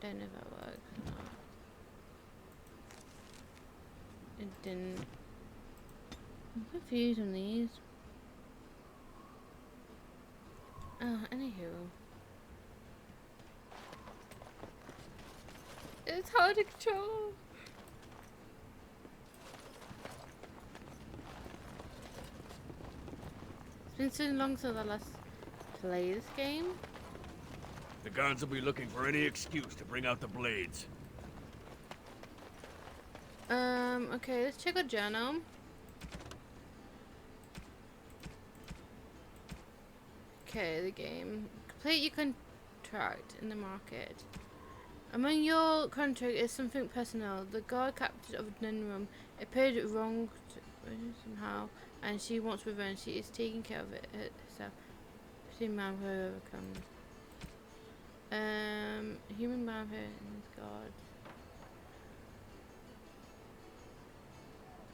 Don't know if that works or not. It didn't. I'm confused on these. Oh, anywho. It's hard to control. It's been so long since I last played this game. The guards will be looking for any excuse to bring out the blades. Okay, let's check our journal. Okay, the game. Complete your contract in the market. Among your contract is something personal. The guard captain of the nun room appeared wrong somehow, and she wants revenge. She is taking care of it herself. See man who overcomes. Human man here and his guard.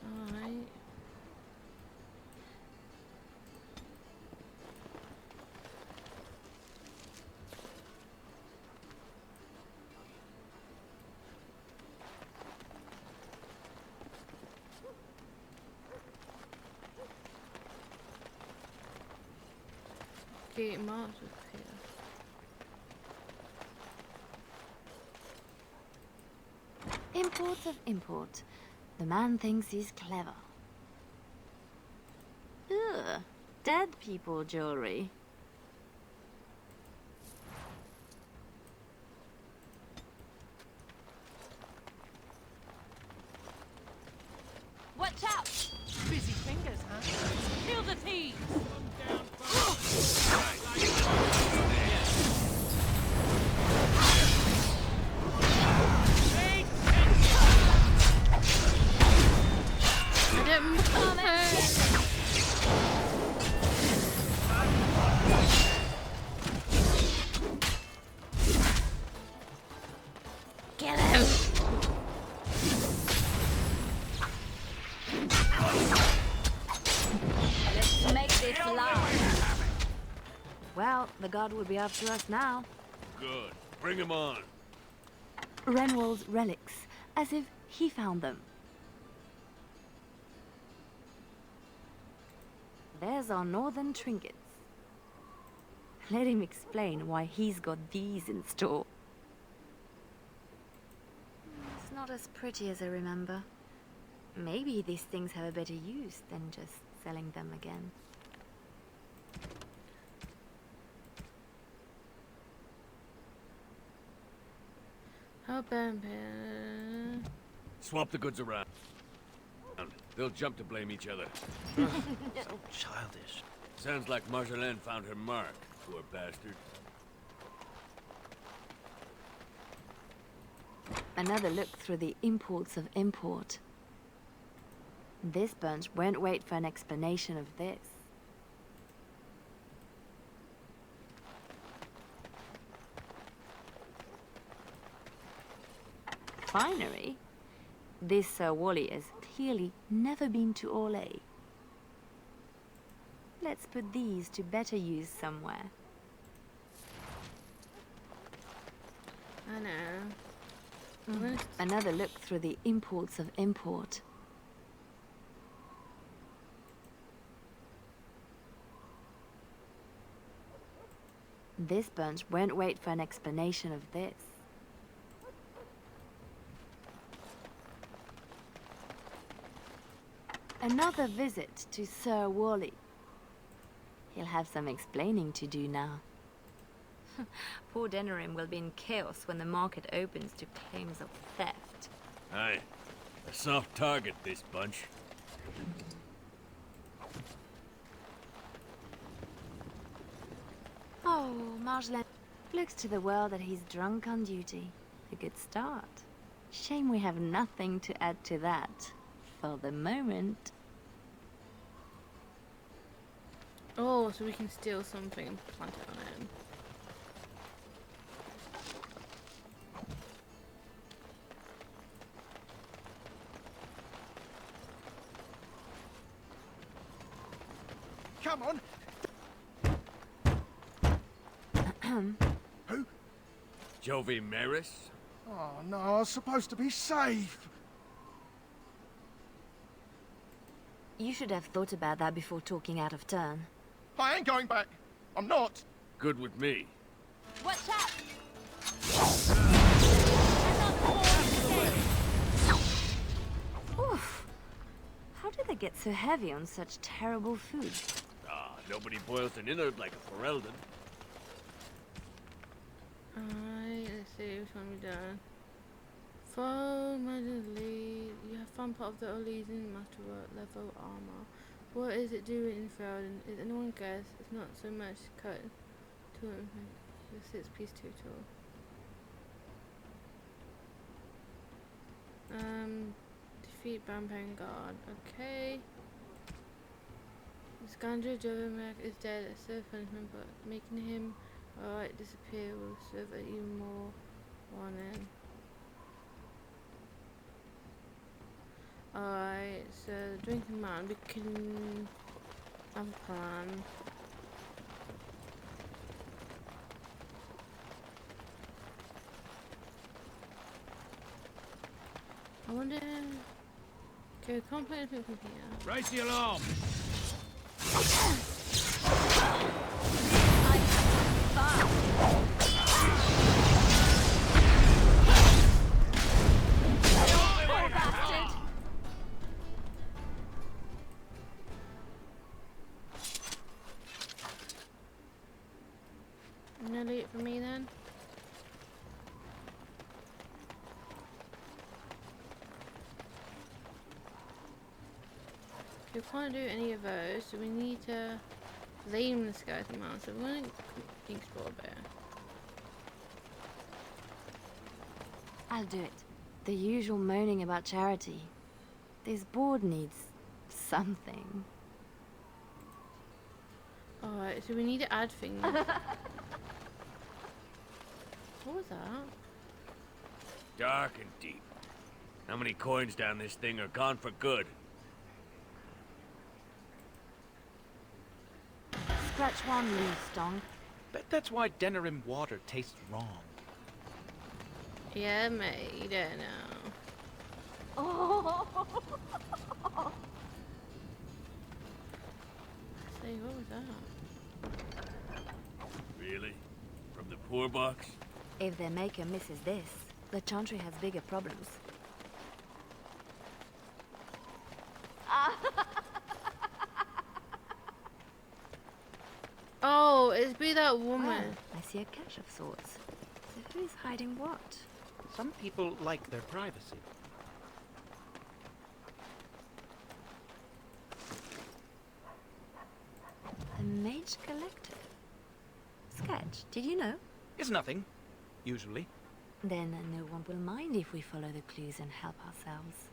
Alright. Okay, Mars was here. Import of import. The man thinks he's clever. Ugh, dead people jewelry. Watch out! Busy fingers, huh? Kill the thieves! I don't Get him! Let's make this last. Well, the guard will be after us now. Good. Bring him on. Renwald's relics, as if he found them. There's our northern trinkets. Let him explain why he's got these in store. It's not as pretty as I remember. Maybe these things have a better use than just selling them again. How bad? Swap the goods around. They'll jump to blame each other. So childish. Sounds like Marjolaine found her mark, poor bastard. Another look through the imports of import. This bunch won't wait for an explanation of this. Finery? This Sir Wally has clearly never been to Orlais. Let's put these to better use somewhere. I know. Another look through the imports of import. This bunch won't wait for an explanation of this. Another visit to Sir Wally. He'll have some explaining to do now. Poor Denerim will be in chaos when the market opens to claims of theft. Aye. A soft target, this bunch. Oh, Marjolaine looks to the world that he's drunk on duty. A good start. Shame we have nothing to add to that. For the moment. Oh, so we can steal something and plant it on him. Come on! Jovi Maris? Oh no, I was supposed to be safe. You should have thought about that before talking out of turn. I ain't going back. I'm not. Good with me. Watch out! Oof. How do they get so heavy on such terrible food? Ah, nobody boils an innard like a Ferelden. Alright, let's see which one we done. Foam and lead. You have found part of the Elysian Masterwork level armor. What is it doing in Ferelden? Is anyone guess? It's not so much cut to the 6-piece tutorial. Defeat Vampire Guard. Okay. The Scoundrel Jovermac is dead. A severe punishment, but making him alright disappear will serve at you more warning. Alright, so the drinking man, we can have a plan. I wonder. Okay, can't play anything from here. Raise the alarm! No loot for me then. We can't do any of those, so we need to lame the skies amount. So we're gonna explore a bit. I'll do it. The usual moaning about charity. This board needs something. Alright, so we need to add things. What was that? Dark and deep. How many coins down this thing are gone for good? Scratch one loose, Dong. Bet that's why Denerim water tastes wrong. Yeah, mate, you don't know. Say, what was that? Really? From the poor box? If their maker misses this, the Chantry has bigger problems. Oh, it's be that woman. Well, I see a cache of sorts. So who is hiding what? Some people like their privacy. The Mage Collective. Sketch, did you know? It's nothing, usually. Then no one will mind if we follow the clues and help ourselves.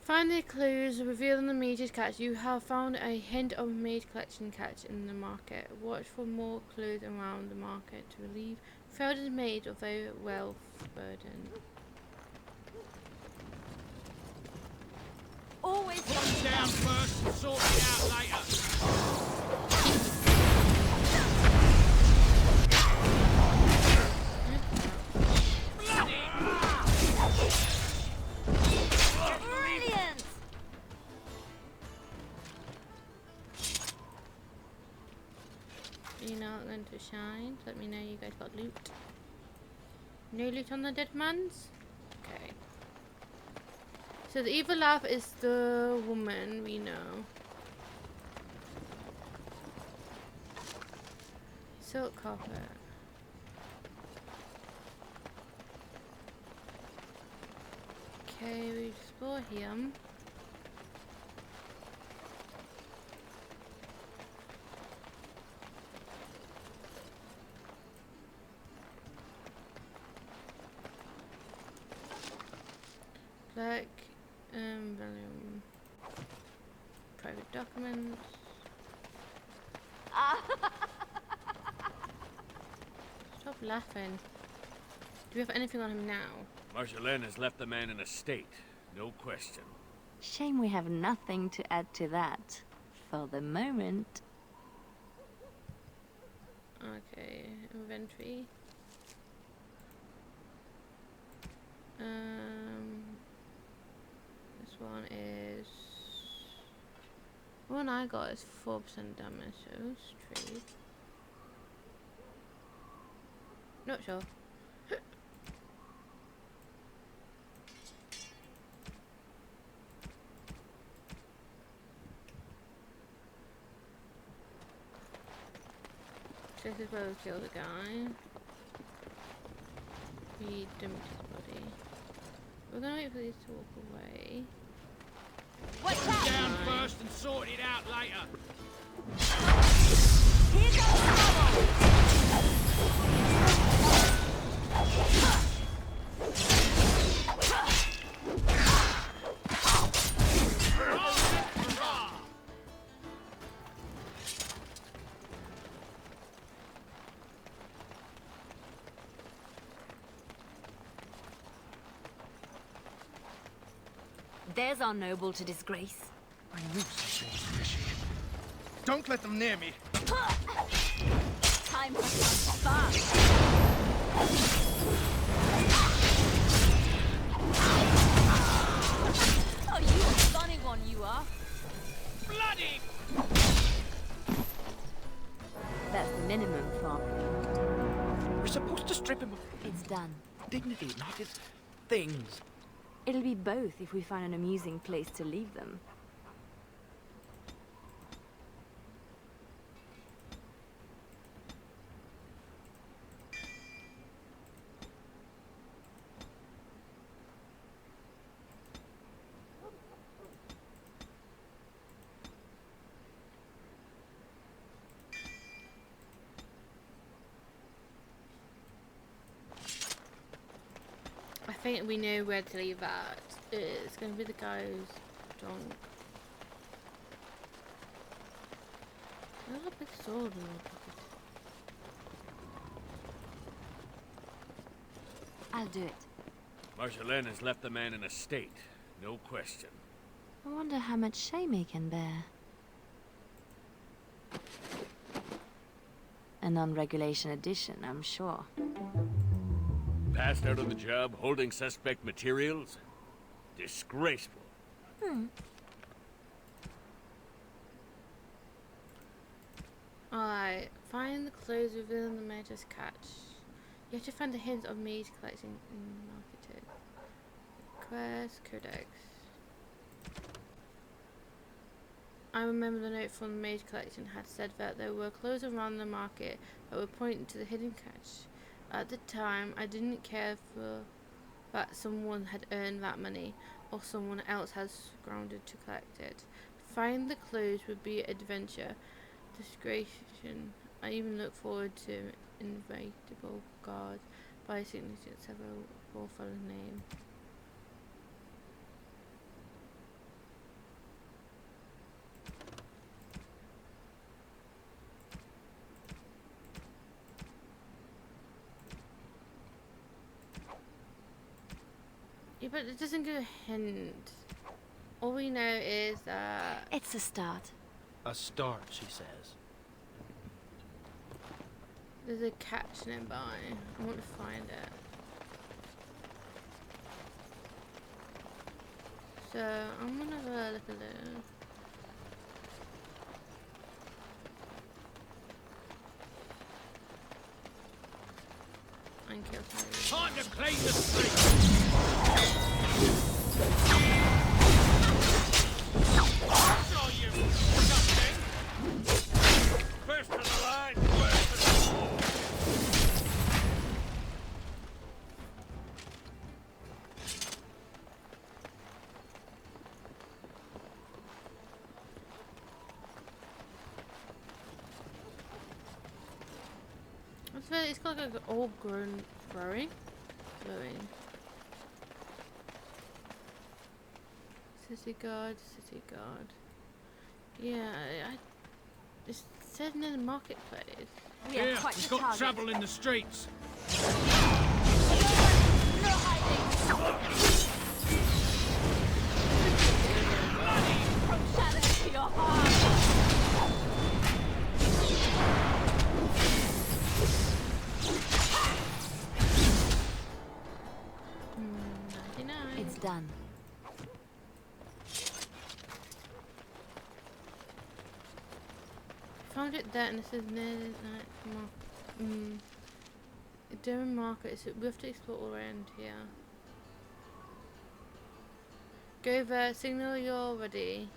Find the clues revealing the mage's catch. You have found a hint of mage collection catch in the market. Watch for more clues around the market to relieve Ferelden's mage of their wealth burden. Always Come down first and sort it out later. brilliant! You're not going to shine. Let me know you guys got loot. No loot on the dead man's? Okay. So the evil laugh is the woman we know. Silk carpet. Okay, we explore him. Black, volume, private documents. Stop laughing. Do we have anything on him now? Marjolaine has left the man in a state, no question. Shame we have nothing to add to that. For the moment. Okay, inventory. This one is. The one I got is 4% damage, so let's trade. Not sure. This is where we killed the guy. We dumped his body. We're gonna wait for these to walk away. Watch out! Down first and sort it out later. Here goes trouble! There's our noble to disgrace. I knew something was fishy. Don't let them near me. Time for some fun! Oh, you a funny one, you are. Bloody! That's the minimum for. We're supposed to strip him of It's done. dignity, not his things. It'll be both if we find an amusing place to leave them. I think we know where to leave that. It's gonna be the guy who's drunk. There's a big sword in my pocket. I'll do it. Marjolaine has left the man in a state, no question. I wonder how much shame he can bear. A non-regulation addition, I'm sure. Passed out on the job, holding suspect materials? Disgraceful. Alright, find the clothes within the mage's catch. You have to find the hint of mage collecting and market it. Quest Codex. I remember the note from the mage collection had said that there were clothes around the market that were pointing to the hidden catch. At the time, I didn't care for that someone had earned that money or someone else has grounded to collect it. Find the clothes would be adventure, discretion. I even look forward to Inevitable Guard by signature several forefather's name. Yeah, but it doesn't give a hint. All we know is that It's a start. A start, she says. there's a catch nearby. I want to find it. So I'm gonna have a look at it. And kill somebody. Time to clean the street! Saw you, something! First to the line, first to the wall! It's got like an old growing. City guard. Yeah, it said near the marketplace. We are quite the target. trouble in the streets! No hiding! From shadows to your heart! done. Found it there, and it says near the night market. Durham Market, so we have to explore all around here. Go there, signal you're ready.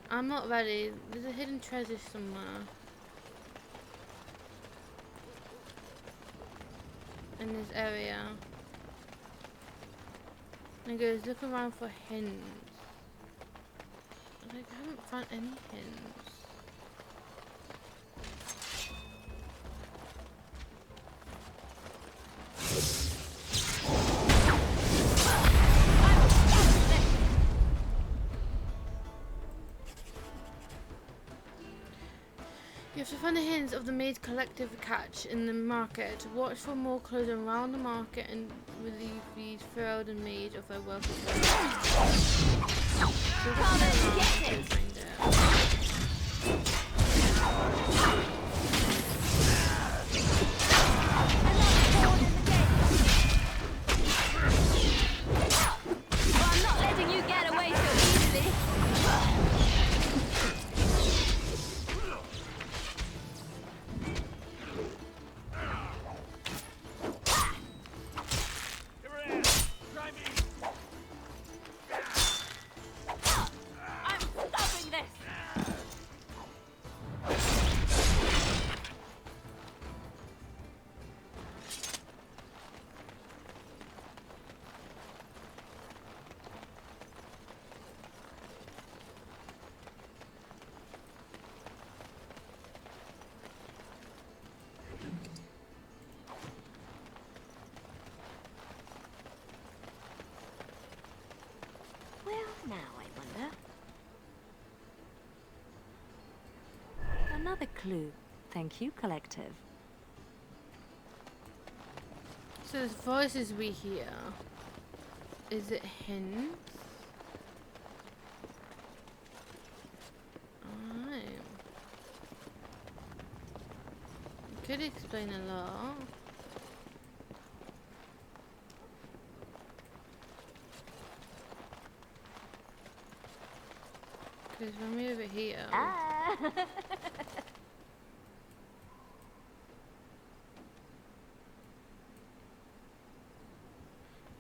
I'm not ready. There's a hidden treasure somewhere. In this area. And it goes, look around for hints. Like, I haven't found any hints. You have to find the hints of the maid's collective catch in the market. Watch for more clothes around the market and relieve these thrilled and maids of their wealthy I'm not letting you get away so easily. I'm stopping this. Well, now I wonder. Another clue. Thank you, Collective. So the voices we hear, is it hints? Alright. Could explain a lot. Because when we're over here,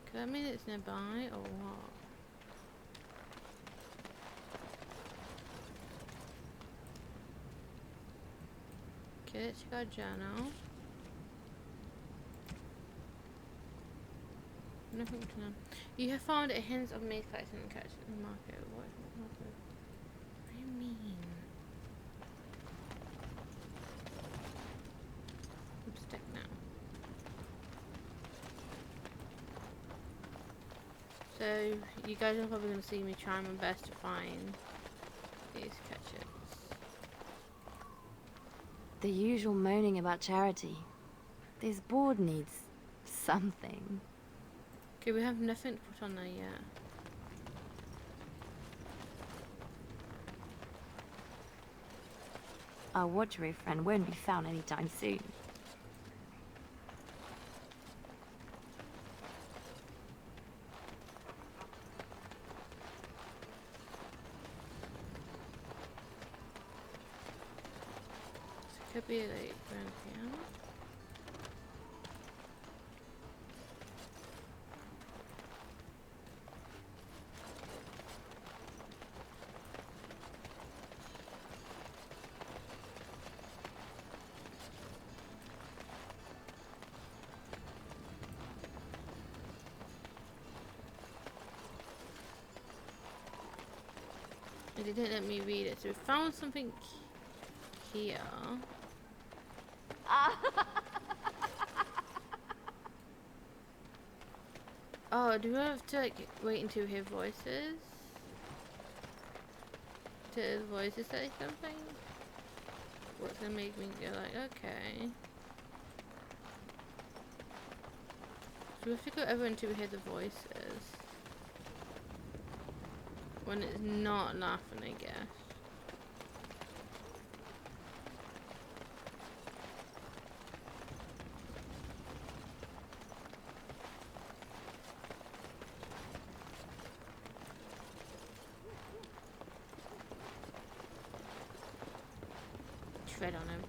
could that mean it's nearby or what? Okay, let's check our journal. Nothing to know. You have found a hint of maid collection and catch in the market. What do you mean? I'm stuck now. So you guys are probably going to see me try my best to find these catches. The usual moaning about charity. This board needs something. Okay, we have nothing to put on there yet. Our watchery friend won't be found anytime soon. So it could be like around here. It didn't let me read it, so we found something here. Oh, do we have to like wait until we hear voices? To the voices say something? What's gonna make me go like, okay. So we have to go over until we hear the voices. When it's not laughing, I guess. tread on him.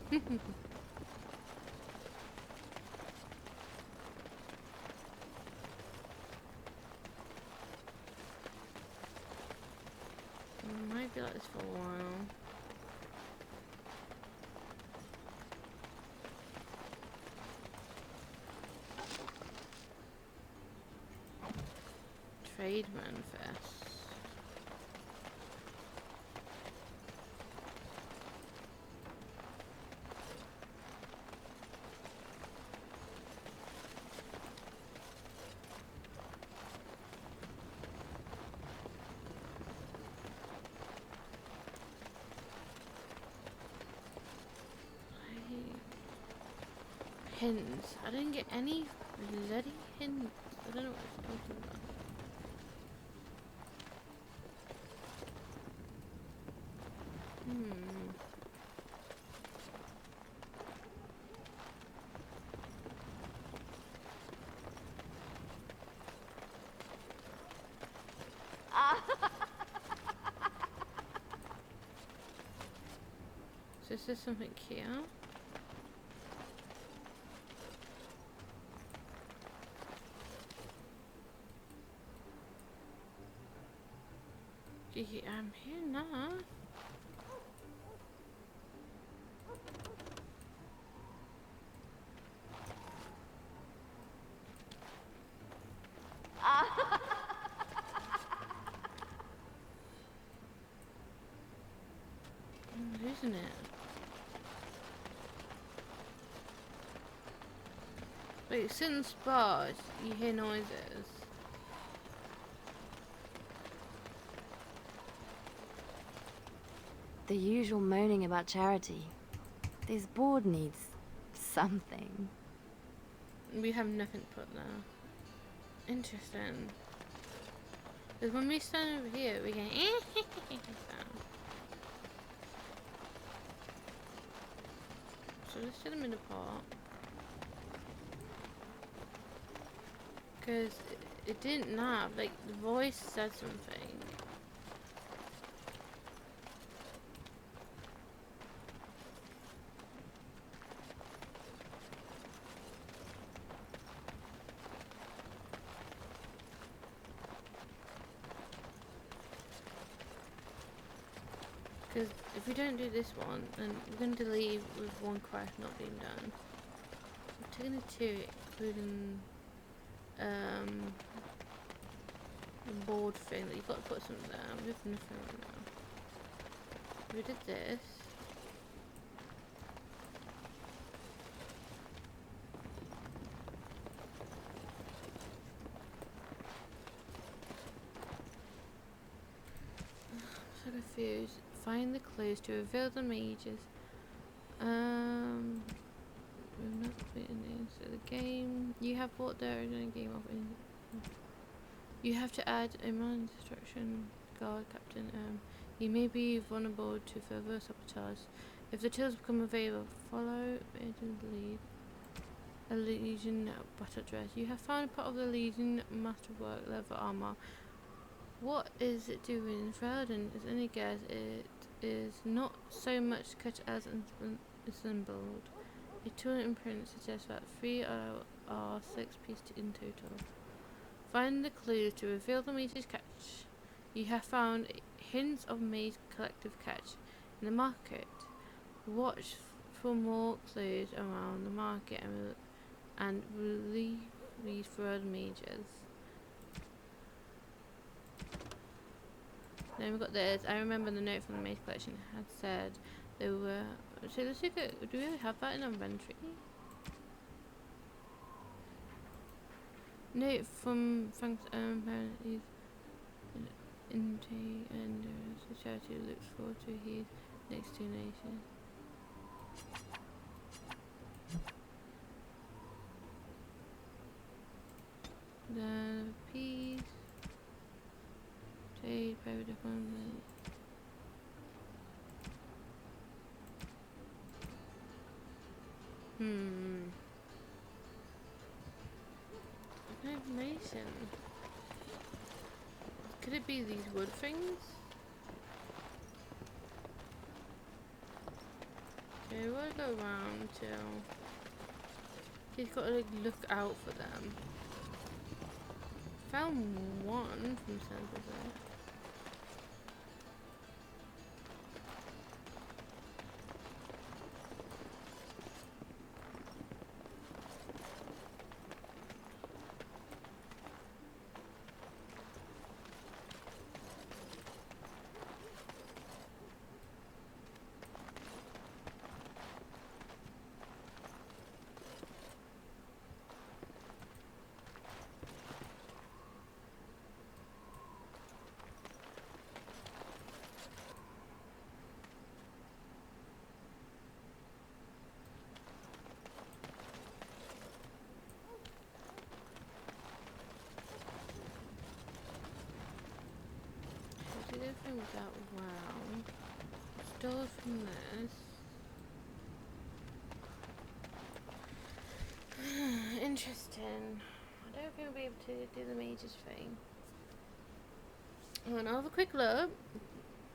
Might be like this for a while. Trade manifest. Hints. I didn't get any bloody hints. I don't know what it's talking about. So is there something here? I'm here now. I'm losing it. Wait, since bars, you hear noises. The usual moaning about charity. This board needs something. We have nothing to put there. Interesting. Because when we stand over here, we get sound. So let's set them in apart. Because it didn't nap, like the voice said something. Because if we don't do this one, then we're going to leave with one quest not being done. We're taking the two, including the board thing that you've got to put something there. We have nothing right now. We did this. I'm so confused. Find the clues to reveal the mages. We've not completed this. So the game you have bought there is in a game of. You have to add a man destruction guard captain. You may be vulnerable to further sabotage. If the tools become available, follow agent lead. A Legion battle dress. You have found part of the Legion masterwork leather armor. What is it doing? Ferelden is any guess. It is not so much cut as assembled. A tool imprint suggests that 3 are 6 pieces in total. Find the clues to reveal the mage's catch. You have found hints of mage collective catch in the market. Watch for more clues around the market and relieve these further mages. Then we've got this. I remember the note from the mage collection had said there were. So let's look at. Do we really have that in our inventory? Note from Frank's apparently intake and society looks forward to his next donation. The peace. Trade, private economy. Information. Could it be these wood things? Okay. Okay, we'll go around till he's got to like look out for them. Found one from Sensor. Everything was out well. Stole from this. Interesting. I don't think I'll be able to do the mages thing. I'll have a quick look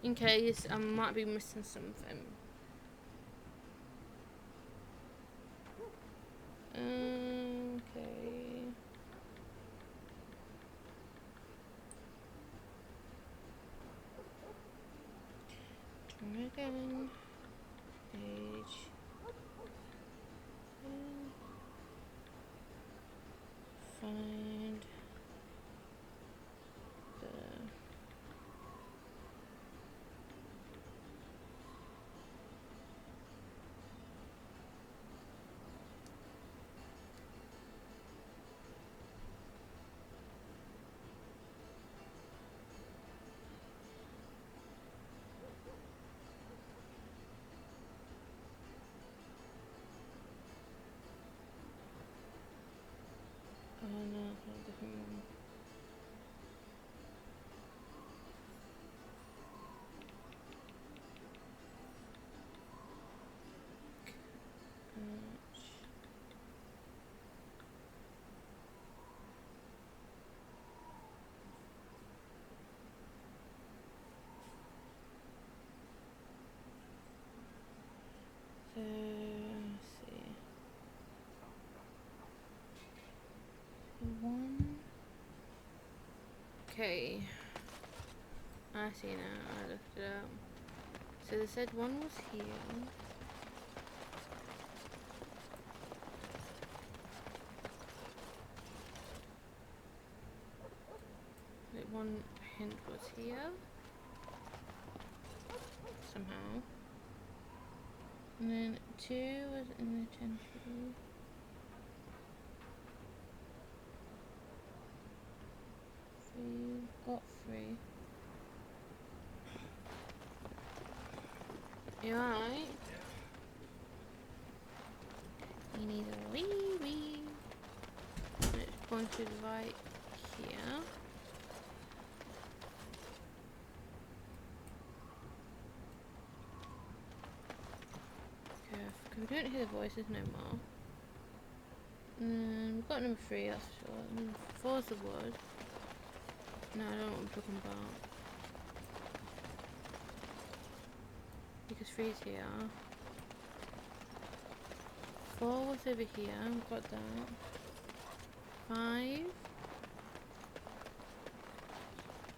in case I might be missing something. Okay. Again, page, find the oh no, it's not a different one. So, let's see. One. Okay. I see now. I looked it up. So they said one was here. Like one hint was here. Somehow. And then 2 was in the temple. 3, got 3. You alright? You need a wee. It's pointed right here. We don't hear the voices no more. We've got number 3, that's for sure. Number 4 is the wood. No, I don't know what I'm talking about. Because 3 is here. 4 was over here, we've got that. 5.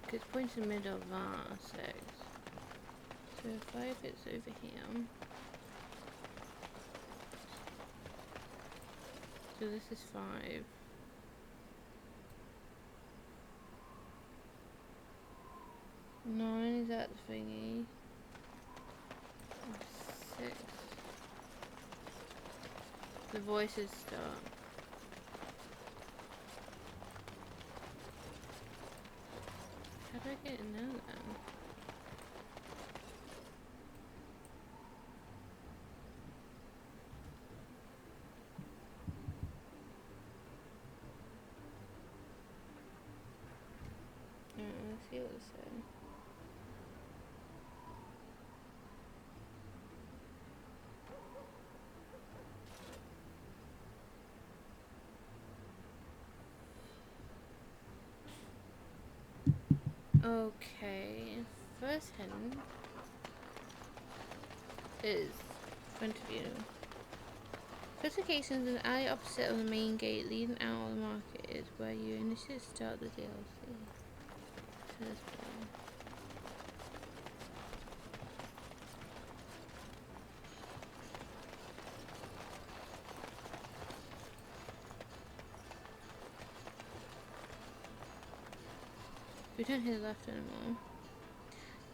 Because it's pointing in the middle of that, 6. So 5 it's over here. So this is 5. Nine is at the thingy. 6. The voices start. How do I get in there then? Let's see what it says. Okay, first hint is front of you. First location is an alley opposite of the main gate leading out of the market is where you initially start the DLC. To this door. We don't hit left anymore.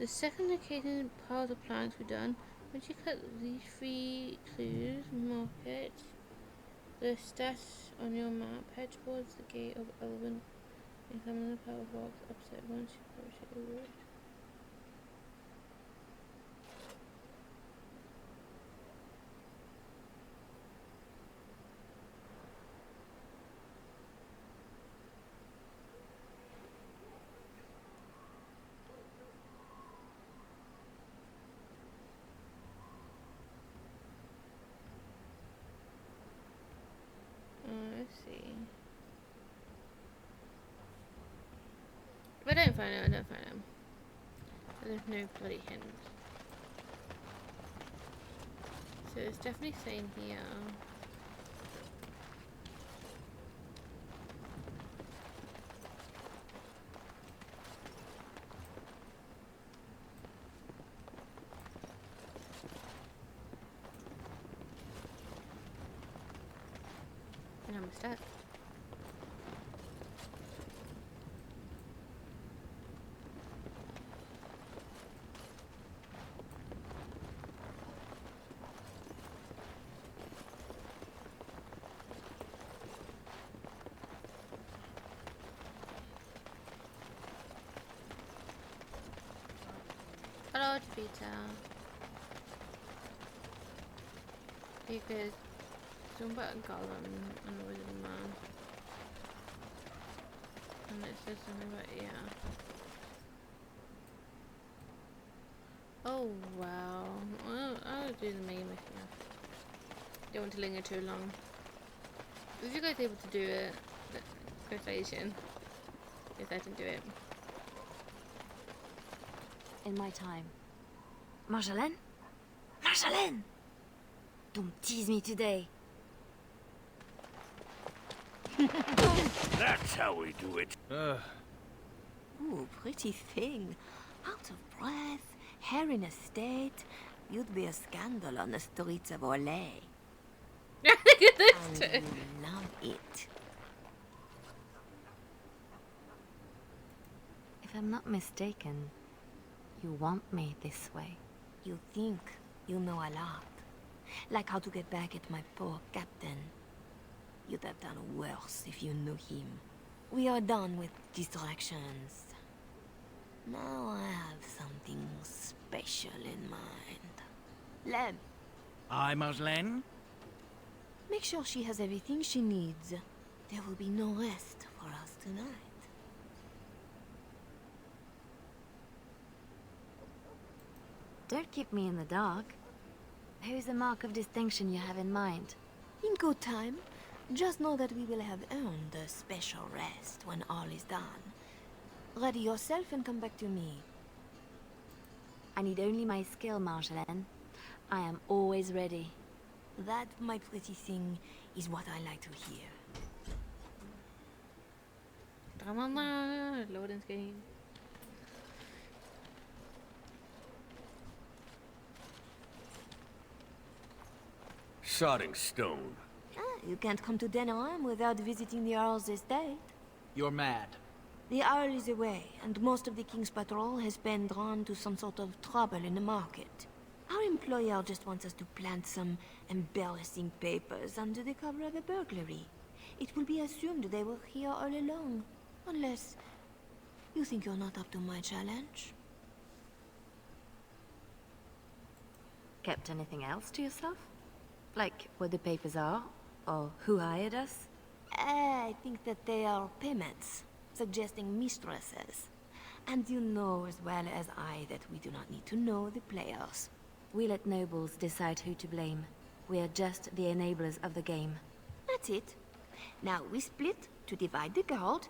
The second location piles of plants we're done. Once you cut these 3 clues, mark it. The stats on your map, head towards the gate of Elven. Examine the power box opposite once you approach it over it. Let's see. If I don't find it, I don't find him. There's no bloody hint. So it's definitely saying here. And I'm stuck. Hello, Peter. Because something about a golem and a wizard man. And it says something about, yeah. Oh, wow. I'll do the main mission now. Don't want to linger too long. If you guys are able to do it, congratulations. Yes, I can do it. In my time. Marjolaine? Marjolaine! Don't tease me today. That's how we do it. Ooh, pretty thing. Out of breath, hair in a state. You'd be a scandal on the streets of Orlais. Look at this And too. you love it. If I'm not mistaken, you want me this way. You think you know a lot. Like how to get back at my poor captain. You'd have done worse if you knew him. We are done with distractions. Now I have something special in mind. Lem, Aye, Marjolaine? make sure she has everything she needs. There will be no rest for us tonight. Don't keep me in the dark. Who's the mark of distinction you have in mind? In good time, just know that we will have earned a special rest when all is done. Ready yourself and come back to me. I need only my skill, Marjolaine. I am always ready. That, my pretty thing, is what I like to hear. Loading's game. Sodding stone. You can't come to Denerim without visiting the Earl's estate. You're mad. The Earl is away, and most of the King's patrol has been drawn to some sort of trouble in the market. Our employer just wants us to plant some embarrassing papers under the cover of a burglary. It will be assumed they were here all along, unless you think you're not up to my challenge. Kept anything else to yourself? Like what the papers are? Or who hired us? I think that they are payments, suggesting mistresses. And you know as well as I that we do not need to know the players. We let nobles decide who to blame. We are just the enablers of the game. That's it. Now we split to divide the guard,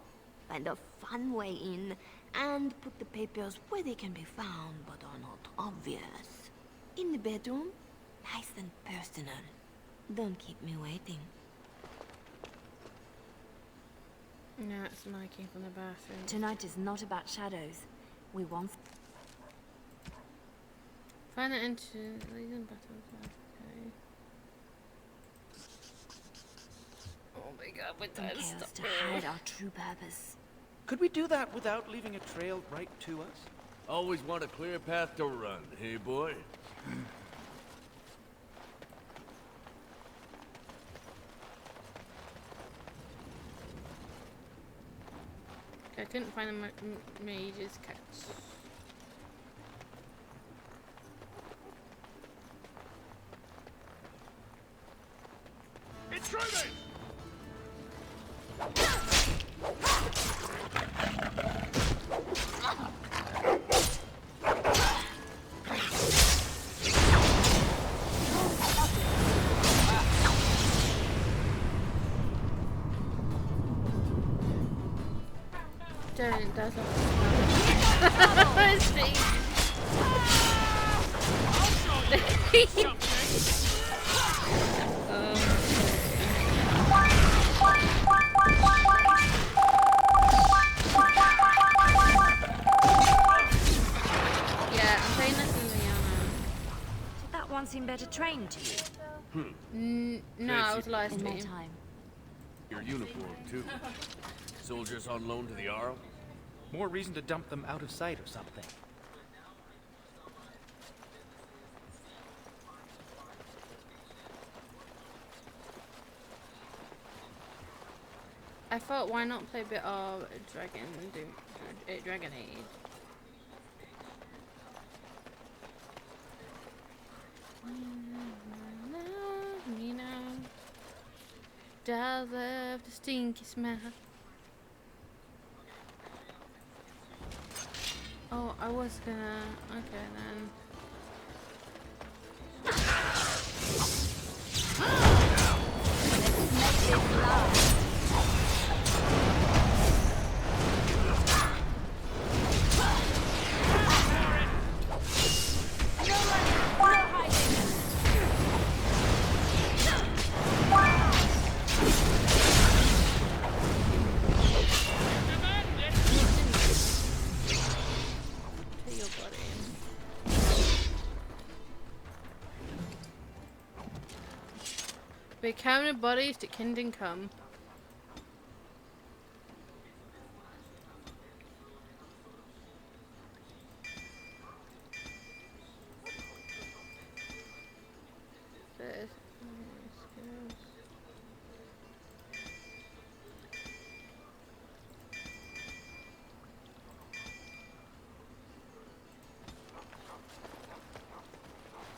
find a fun way in, and put the papers where they can be found but are not obvious. In the bedroom, Nice and personal. Don't keep me waiting. No, it's Nike from the bathroom. Tonight is not about shadows. We want... Find the entrance. Leading battles. Okay. Oh my god, we're some trying to chaos stop to her. hide our true purpose. Could we do that without leaving a trail right to us? Always want a clear path to run, hey boy? I couldn't find the mage's catch. Intruders! Don't, that's not. Yeah, I'm playing this in Leliana. Did that one seem better trained to you? No, it was live In my stream. time. Your uniform, too. Soldiers on loan to the Arl? More reason to dump them out of sight or something. I thought, why not play a bit of Dragon Age? You know, does love the stinky smell. Oh, I was gonna. Okay then. Take your body. Be counting bodies to kingdom come. This.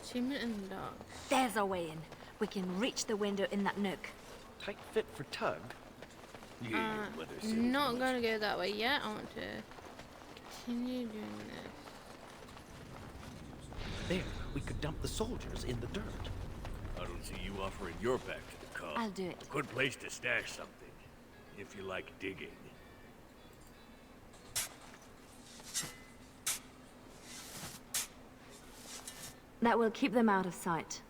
Achievement in the dark. There's our way in. We can reach the window in that nook. Tight fit for Tug. Yeah, your mother said Not it gonna go that way yet. I want to continue doing this. There, we could dump the soldiers in the dirt. I don't see you offering your back to the cause. I'll do it. Good place to stash something, if you like digging. That will keep them out of sight.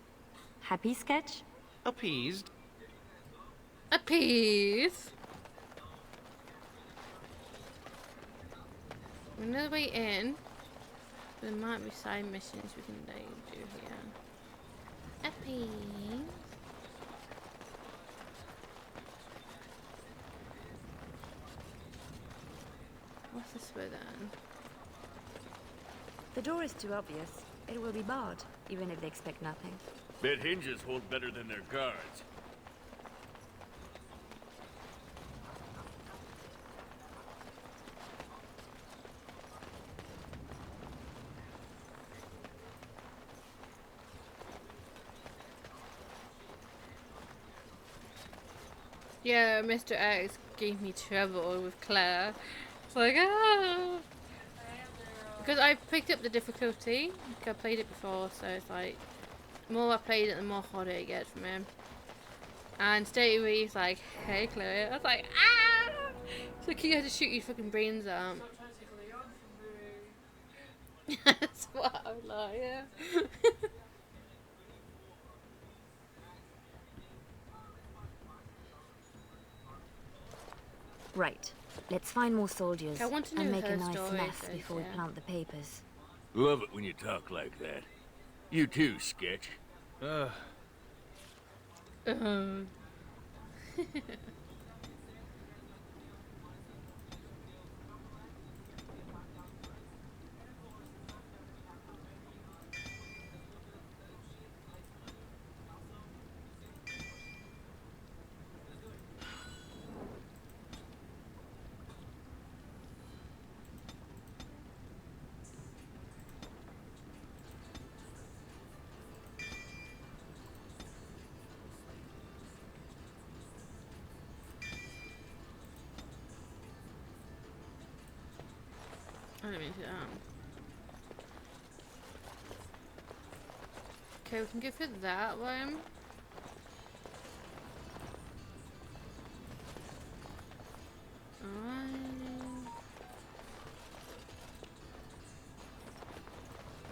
Happy, Sketch? Appeased. A piece. Another way in. There might be side missions we can do here. A piece. What's this way then? The door is too obvious. It will be barred, even if they expect nothing. Bet hinges hold better than their guards. Yeah, Mr. X gave me trouble with Claire. It's like, ah. Because I picked up the difficulty. Like I played it before, so it's like, the more I played it, the more harder it gets from him. And straight away he's like, hey Claire. I was like, ah! It's like you had to shoot your fucking brains out. That's what I'm like, yeah. Right. Let's find more soldiers I want to know and make her a nice story mess first, before we yeah. plant the papers. Love it when you talk like that. You too, Sketch. I didn't mean to do that. Okay, we can go for that one.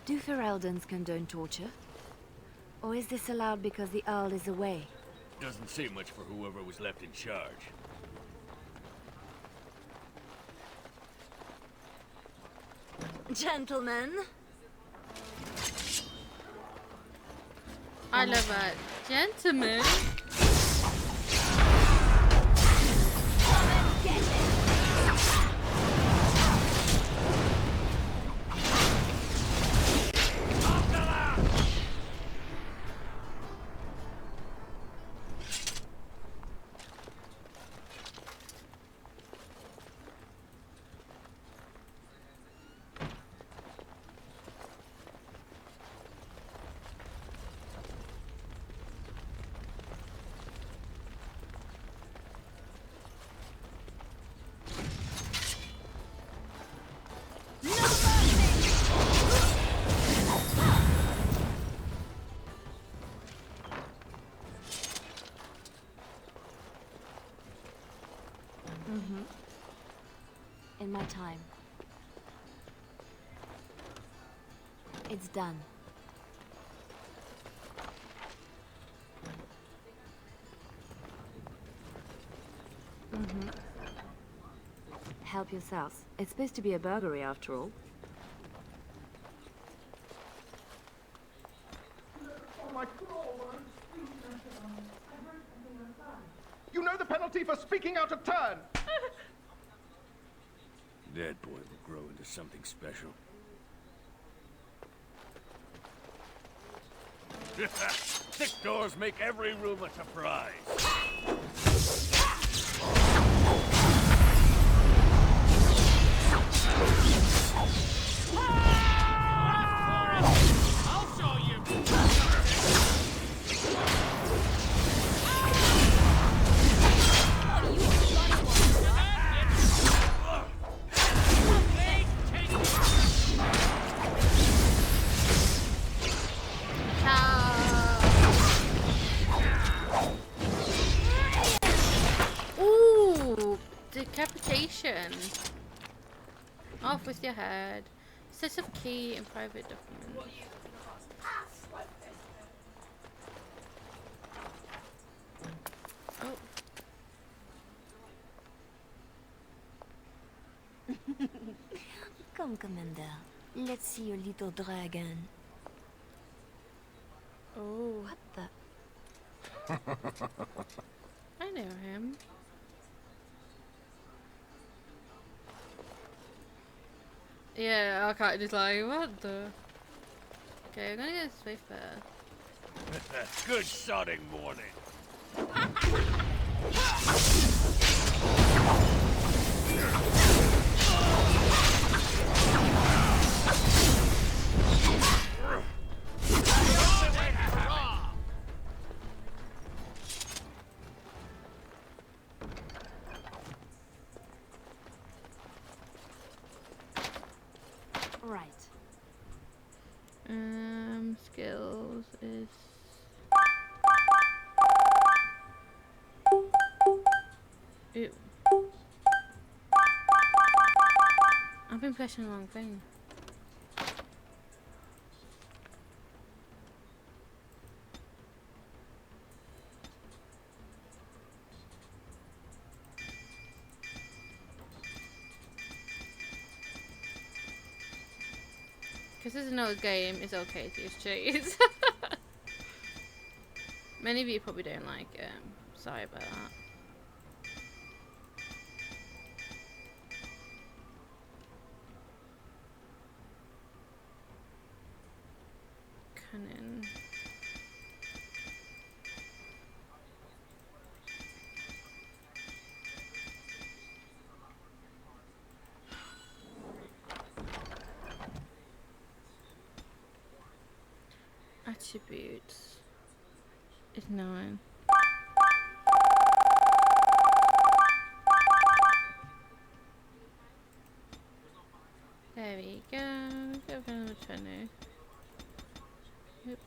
Do Ferelden's condone torture? Or is this allowed because the Earl is away? Doesn't say much for whoever was left in charge. Gentlemen, I love that. Gentlemen. in my time. It's done. Help yourselves. It's supposed to be a burglary after all. You know the penalty for speaking out of turn! That boy will grow into something special. Thick doors make every room a surprise. I'll show you! Ooh, decapitation. Off with your head. Set of key and private documents. Oh. Come, Commander. Let's see your little dragon. Oh. What the? I know him. Yeah, I can't just like, what the? Okay, I'm gonna go this way first. Good sodding morning. Right. Skills is. Ew. I've been pressing the wrong thing. Because this is an old game, it's okay to use cheats. Many of you probably don't like it. Sorry about that. Cunning. Attributes is 9. There we go. Go for another 20. Yep.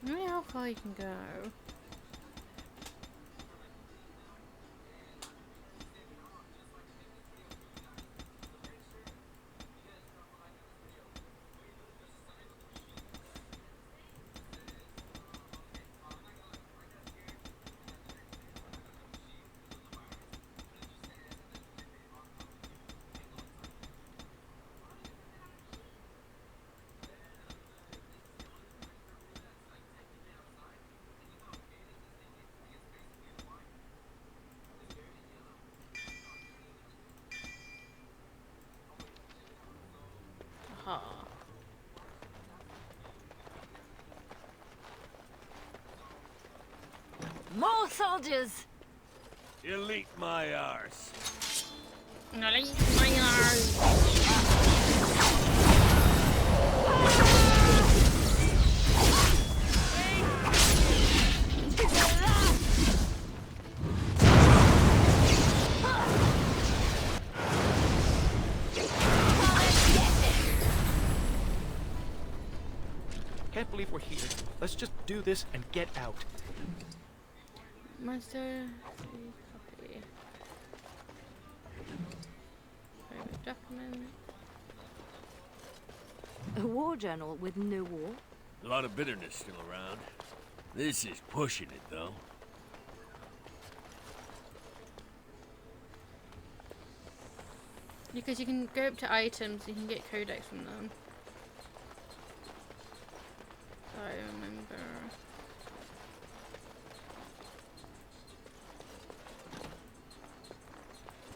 I don't know how far you can go. Aha. More soldiers! Elite my arse. Elite my arse. Can't believe we're here. Let's just do this and get out. Monster. Copy. Private document. A war journal with no war? A lot of bitterness still around. This is pushing it, though. Because you can go up to items, you can get codex from them. I remember.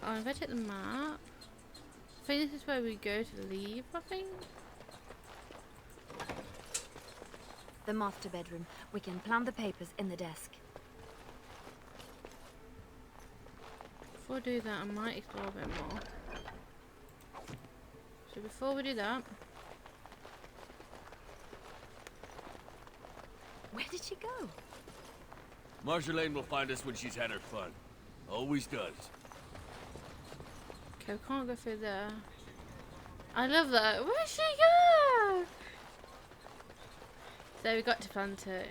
Oh, if I take the map, I think this is where we go to leave, I think. The master bedroom. We can plant the papers in the desk. Before I do that, I might explore a bit more. So before we do that, Where did she go? Marjolaine will find us when she's had her fun. Always does. okay, we can't go through there. I love that. Where'd she go? So we got to plant it.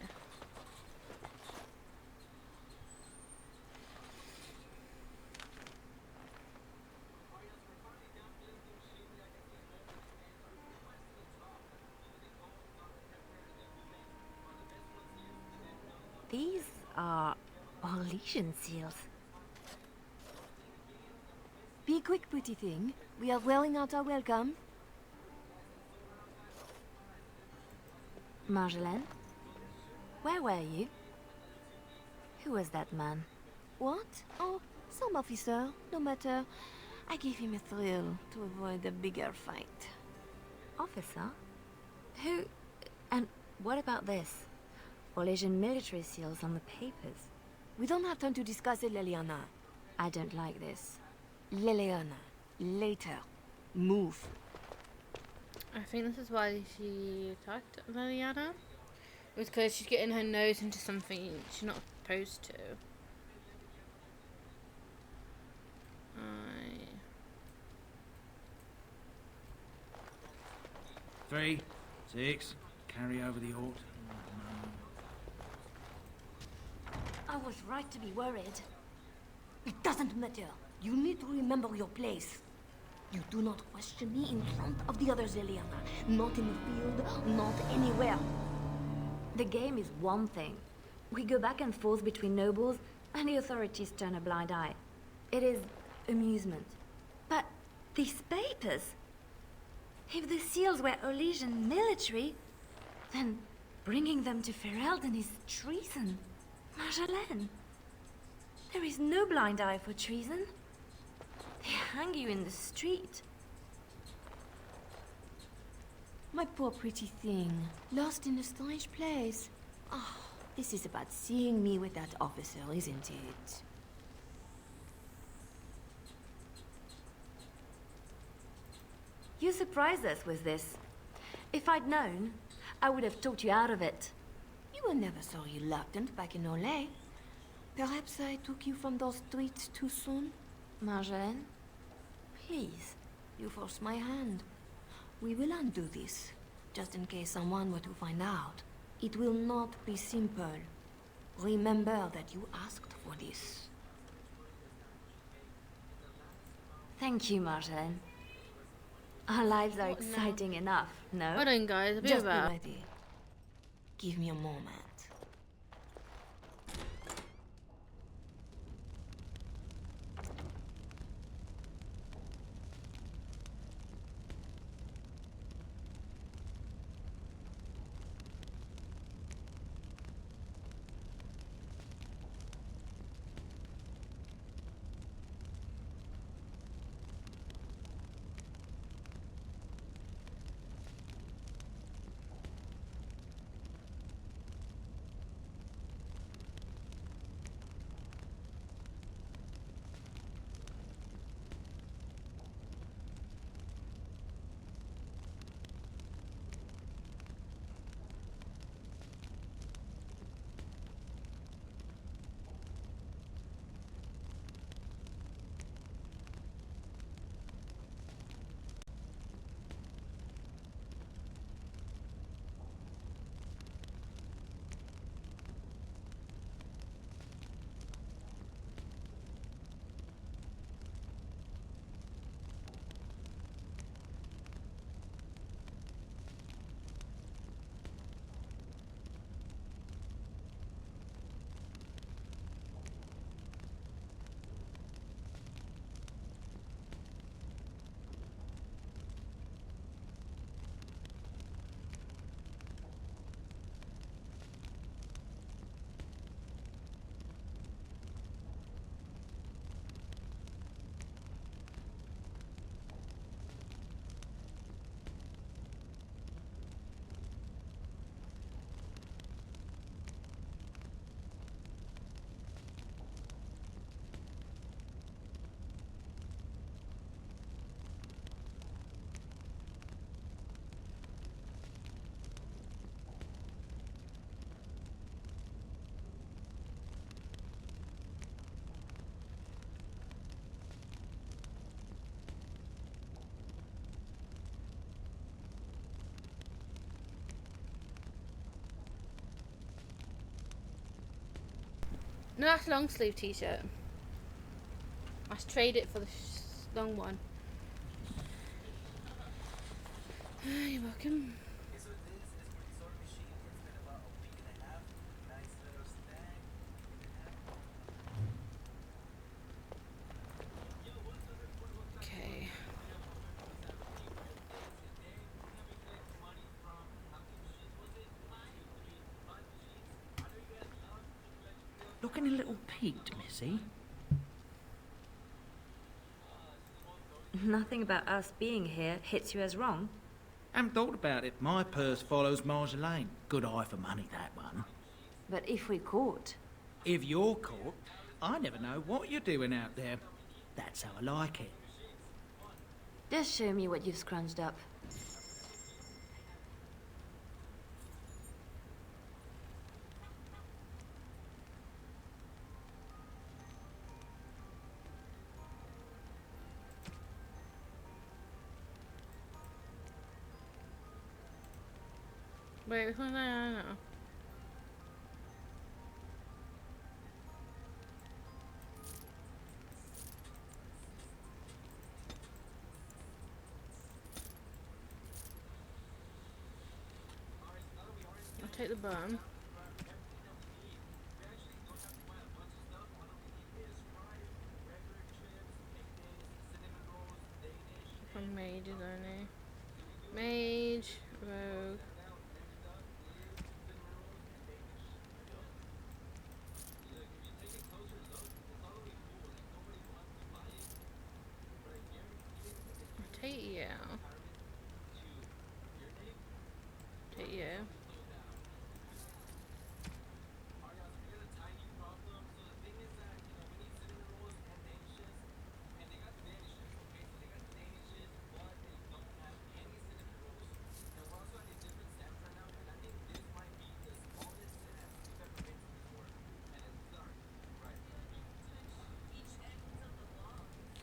These are all legion seals. Be quick, pretty thing. We are wearing out our welcome. Marjolaine? Where were you? Who was that man? What? Oh, some officer. No matter. I gave him a thrill to avoid a bigger fight. Officer? Who... And what about this? Orlesian military seals on the papers. We don't have time to discuss it, Leliana. I don't like this. Leliana. Later. Move. I think this is why she attacked Leliana. It was because she's getting her nose into something she's not supposed to. 3, 6, carry over the alt. I was right to be worried. It doesn't matter. You need to remember your place. You do not question me in front of the others, Leliana. Not in the field, not anywhere. The game is one thing. We go back and forth between nobles, and the authorities turn a blind eye. It is amusement. But these papers... If the seals were Orlesian military, then bringing them to Ferelden is treason. Marjolaine, there is no blind eye for treason. They hang you in the street. My poor pretty thing, lost in a strange place. Ah, this is about seeing me with that officer, isn't it? You surprised us with this. If I'd known, I would have talked you out of it. You were never so reluctant back in Olay. Perhaps I took you from those streets too soon? Marjolaine? Please, you forced my hand. We will undo this, just in case someone were to find out. It will not be simple. Remember that you asked for this. Thank you, Marjolaine. Our lives are What now? exciting enough, no? Hold on, guys. A bit Just be about. ready. Give me a moment. No, that's long sleeve t-shirt. Let's trade it for the long one. You're welcome. Okay. looking a little peaked, Missy. Nothing about us being here hits you as wrong. Haven't thought about it. My purse follows Marjolaine. Good eye for money, that one. But if we caught... If you're caught, I never know what you're doing out there. That's how I like it. Just show me what you've scrunched up. Wait, which one I know? I'll take the bum. From mages only. Mage, rogue. Take you. Take you.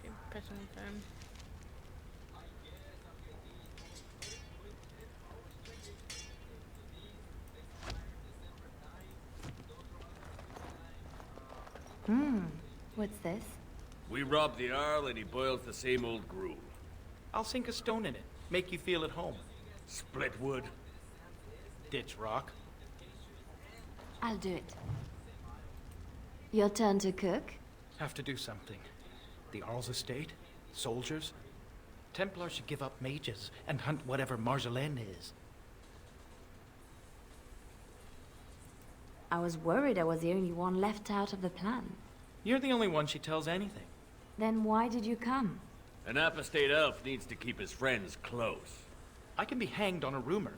Okay, press on time. What's this? We robbed the Arl and he boils the same old gruel. I'll sink a stone in it. Make you feel at home. Split wood. Ditch rock. I'll do it. Your turn to cook? Have to do something. The Arl's estate? Soldiers? Templars should give up mages and hunt whatever Marjolaine is. I was worried I was the only one left out of the plan. You're the only one she tells anything. Then why did you come? An apostate elf needs to keep his friends close. I can be hanged on a rumor.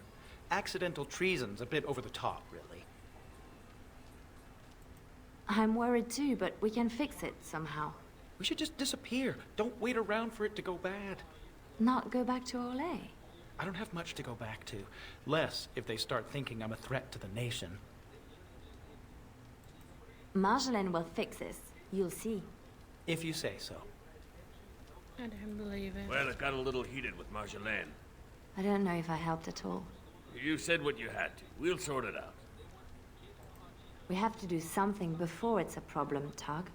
Accidental treason's a bit over the top, really. I'm worried too, but we can fix it somehow. We should just disappear. Don't wait around for it to go bad. Not go back to Olay. I don't have much to go back to. Less if they start thinking I'm a threat to the nation. Marjolaine will fix this. You'll see. If you say so. I don't believe it. Well, it got a little heated with Marjolaine. I don't know if I helped at all. You said what you had to. We'll sort it out. We have to do something before it's a problem, Tug.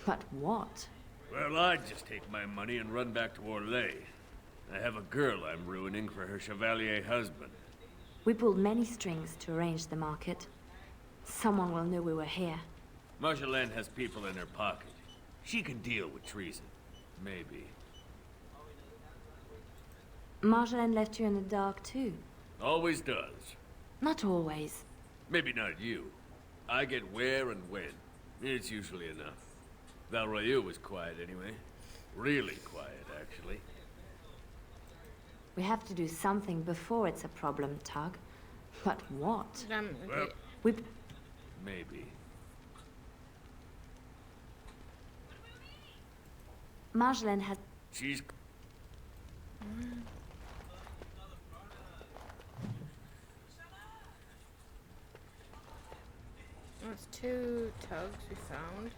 But what? Well, I'd just take my money and run back to Orlais. I have a girl I'm ruining for her chevalier husband. We pulled many strings to arrange the market. Someone will know we were here. Marjolaine has people in her pocket. She can deal with treason. Maybe. Marjolaine left you in the dark too. Always does. Not always. Maybe not you. I get where and when. It's usually enough. Valroyu was quiet anyway. Really quiet, actually. We have to do something before it's a problem, Tug. But what? Well, We... maybe. Marjolaine has... She's... That's 2 tugs we found.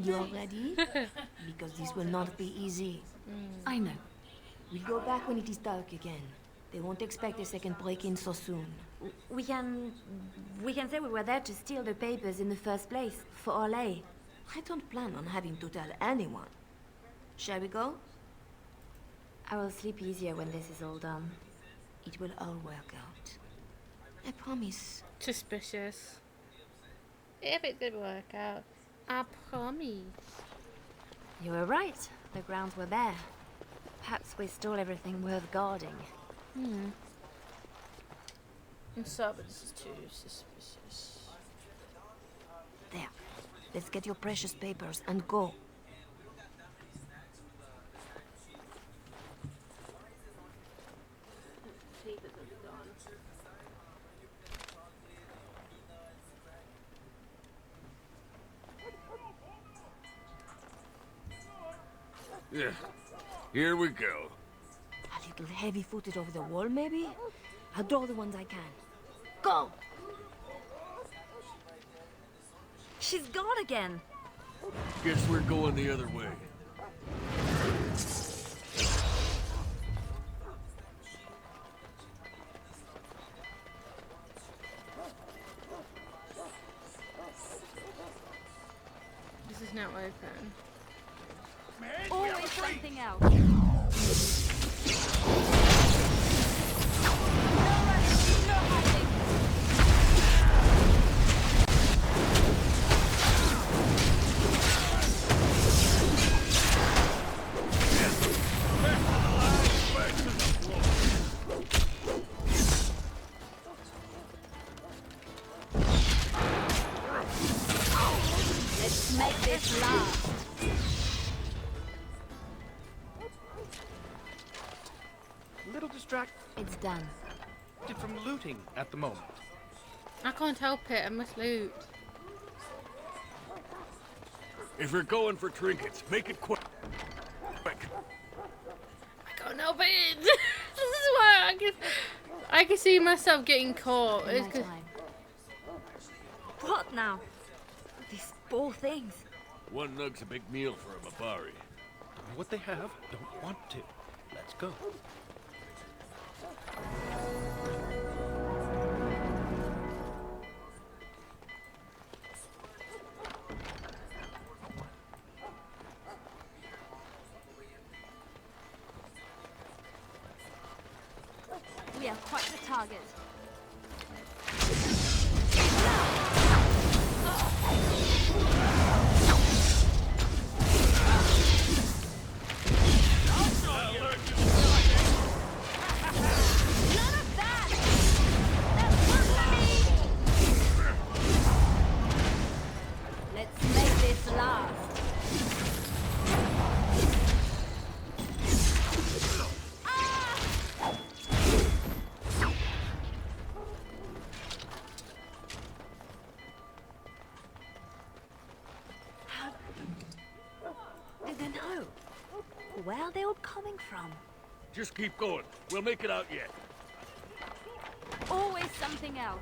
You're ready? Because this will not be easy. I know. We'll go back when it is dark again. They won't expect a second break-in so soon. We can say we were there to steal the papers in the first place, for Olay. I don't plan on having to tell anyone. Shall we go? I will sleep easier when this is all done. It will all work out. I promise. Suspicious. If it did work out, I promise. You were right. The grounds were bare. Perhaps we stole everything worth guarding. I'm sorry, but this is too suspicious. There. Let's get your precious papers and go. Yeah. Here we go. A little heavy-footed over the wall, maybe? I'll draw the ones I can. Go! She's gone again. Guess we're going the other way. This is not open. Always something else. Let's make this last. A little distracted It's done. from looting at the moment. I can't help it, I must loot. If we're going for trinkets, make it quick. Quick. I can't help it! This is why I can see myself getting caught. In It's my 'cause- time. What now? These poor things. One nug's a big meal for a Mabari. Don't know what they have, don't want to. Let's go. We are quite the target. None of that! That's one for me! Let's make this last. Did they know? Where are they all coming from? Just keep going. We'll make it out yet. Always something else.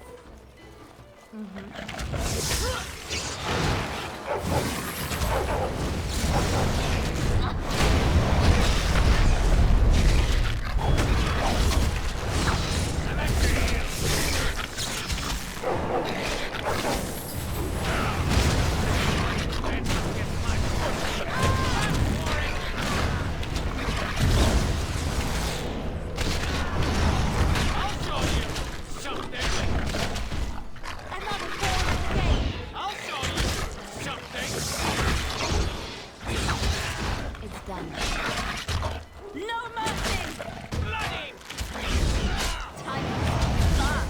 I'll show you something. Another fall in the game. I'll show you something. It's done. No mercy! Bloody. Time is fun.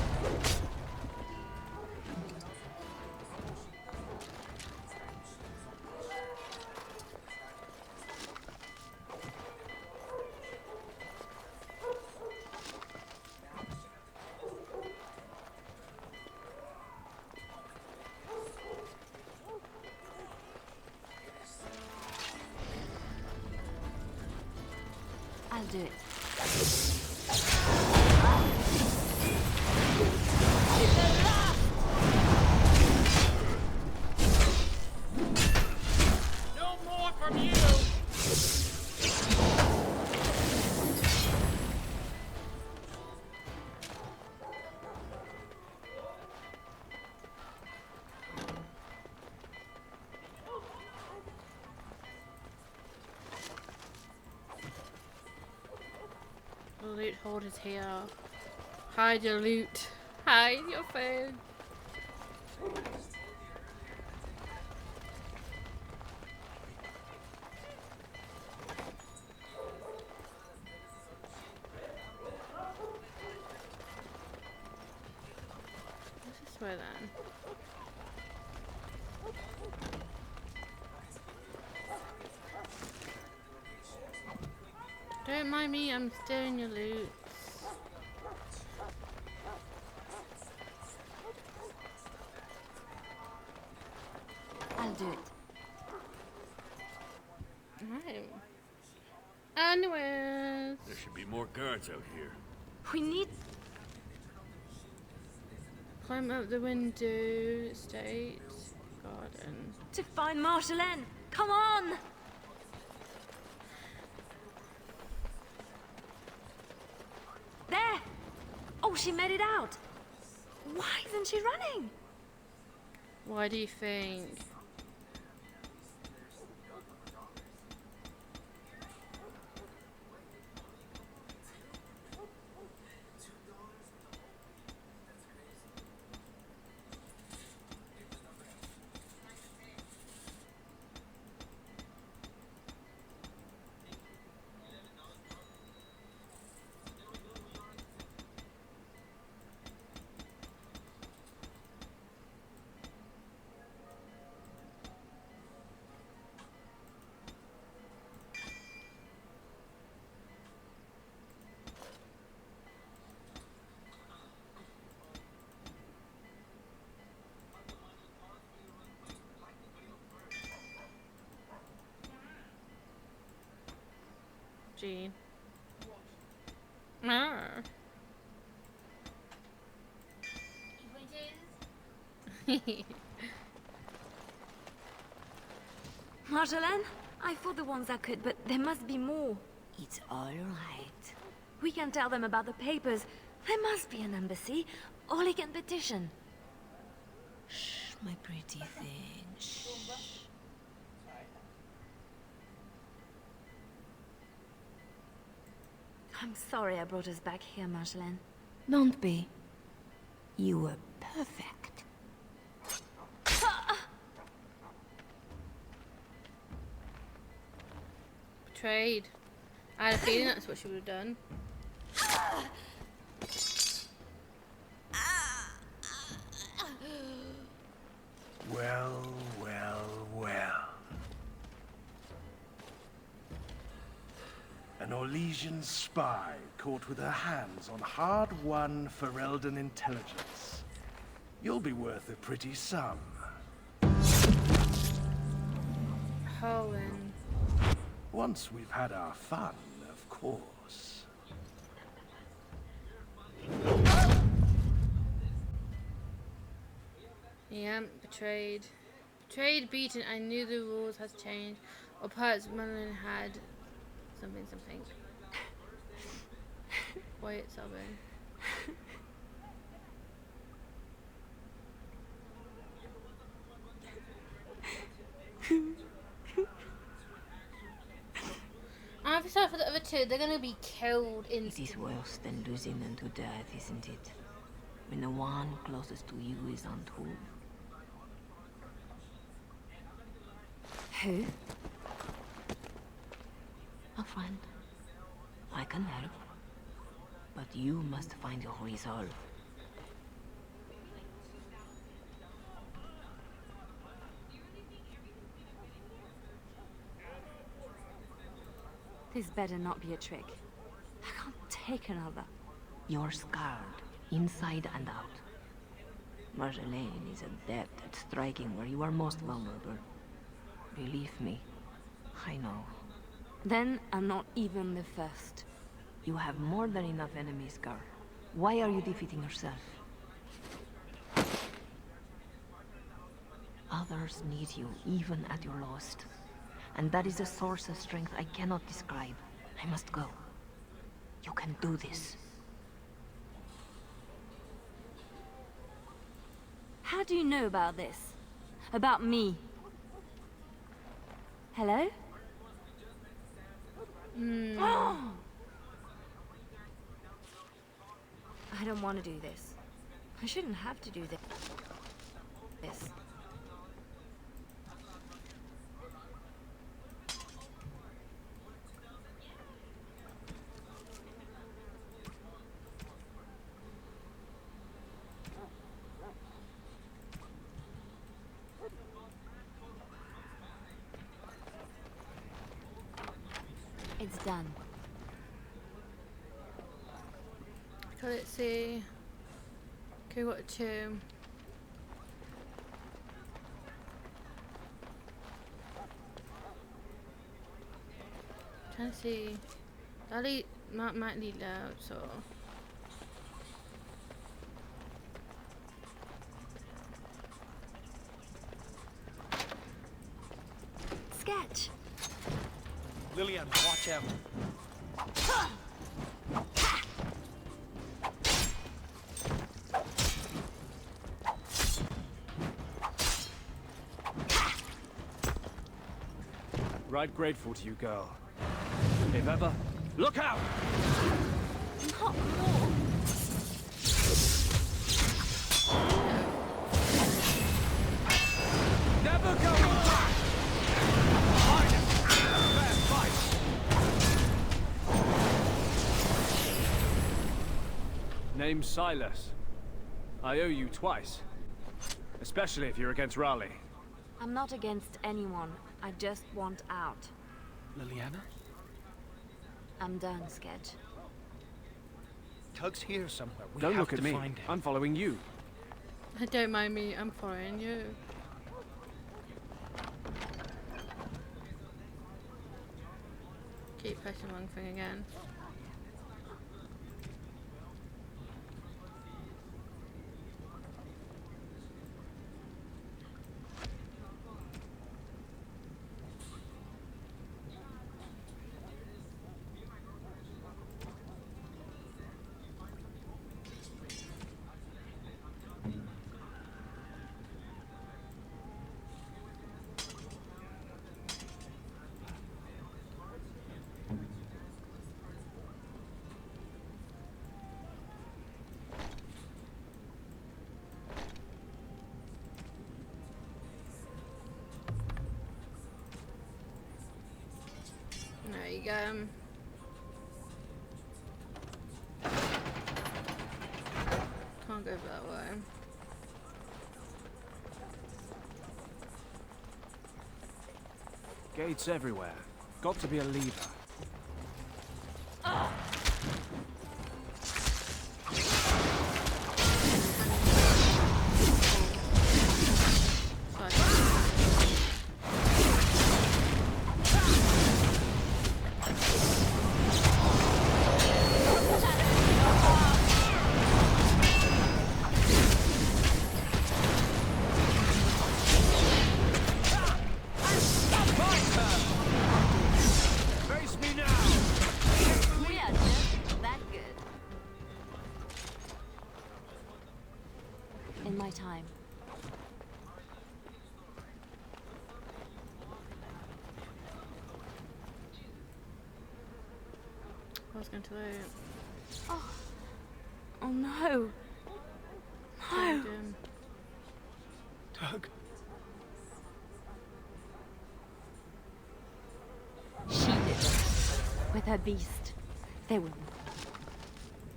I'll do it. No more from you. The loot holders here. Hide your loot. Hide your food. this way then. Don't mind me, I'm stealing your loot. I'll do it. Alright. Anyways. There should be more guards out here. We need... Climb up the window, state, garden. to find Marjolaine. Come on! There! Oh, she made it out. Why isn't she running? Why do you think? Gene. Arr. Marjolaine? I fought the ones that could, but there must be more. It's all right. We can tell them about the papers. There must be an embassy, or they can petition. Shh, my pretty thing. Shh. I'm sorry I brought us back here, Marjolaine. Don't be. You were perfect. Betrayed. I had a feeling that's what she would have done. Well, well, well. An Orlesian spy caught with her hands on hard-won Ferelden intelligence. You'll be worth a pretty sum. Hohen. Once we've had our fun, of course. Yeah, betrayed. Betrayed, beaten. I knew the rules had changed. Or perhaps Merlin had something. Quiet sobbing. I feel sorry for the other two. They're gonna be killed It instantly. is worse than losing them to death, isn't it? When the one closest to you is on tour. Who? A friend. I can help. But you must find your resolve. This better not be a trick. I can't take another. You're scarred, inside and out. Marjolaine is adept at striking where you are most vulnerable. Believe me, I know. Then I'm not even the first. You have more than enough enemies, girl. Why are you defeating yourself? Others need you, even at your lowest. And that is a source of strength I cannot describe. I must go. You can do this. How do you know about this? About me? Hello? I don't want to do this. I shouldn't have to do this. It's done. Okay, let's see. Okay, what two? Trying to see. That might lead out, so. Sketch. Leliana, watch out. Right grateful to you, girl. If ever, look out! Not more. Never going back! Fair fight! Name's Silas. I owe you twice. Especially if you're against Raleigh. I'm not against anyone. I just want out. Leliana? I'm done, Sketch. Tug's here somewhere. We Don't have look at to me. find him. I'm following you. Don't mind me, I'm following you. Keep pressing one thing again. There you go. Can't go that way. Gates everywhere. Got to be a lever. Face me now! We are just that good. In my time. I was going to wait. Oh no. No. Tug. She did it. With her beast. They will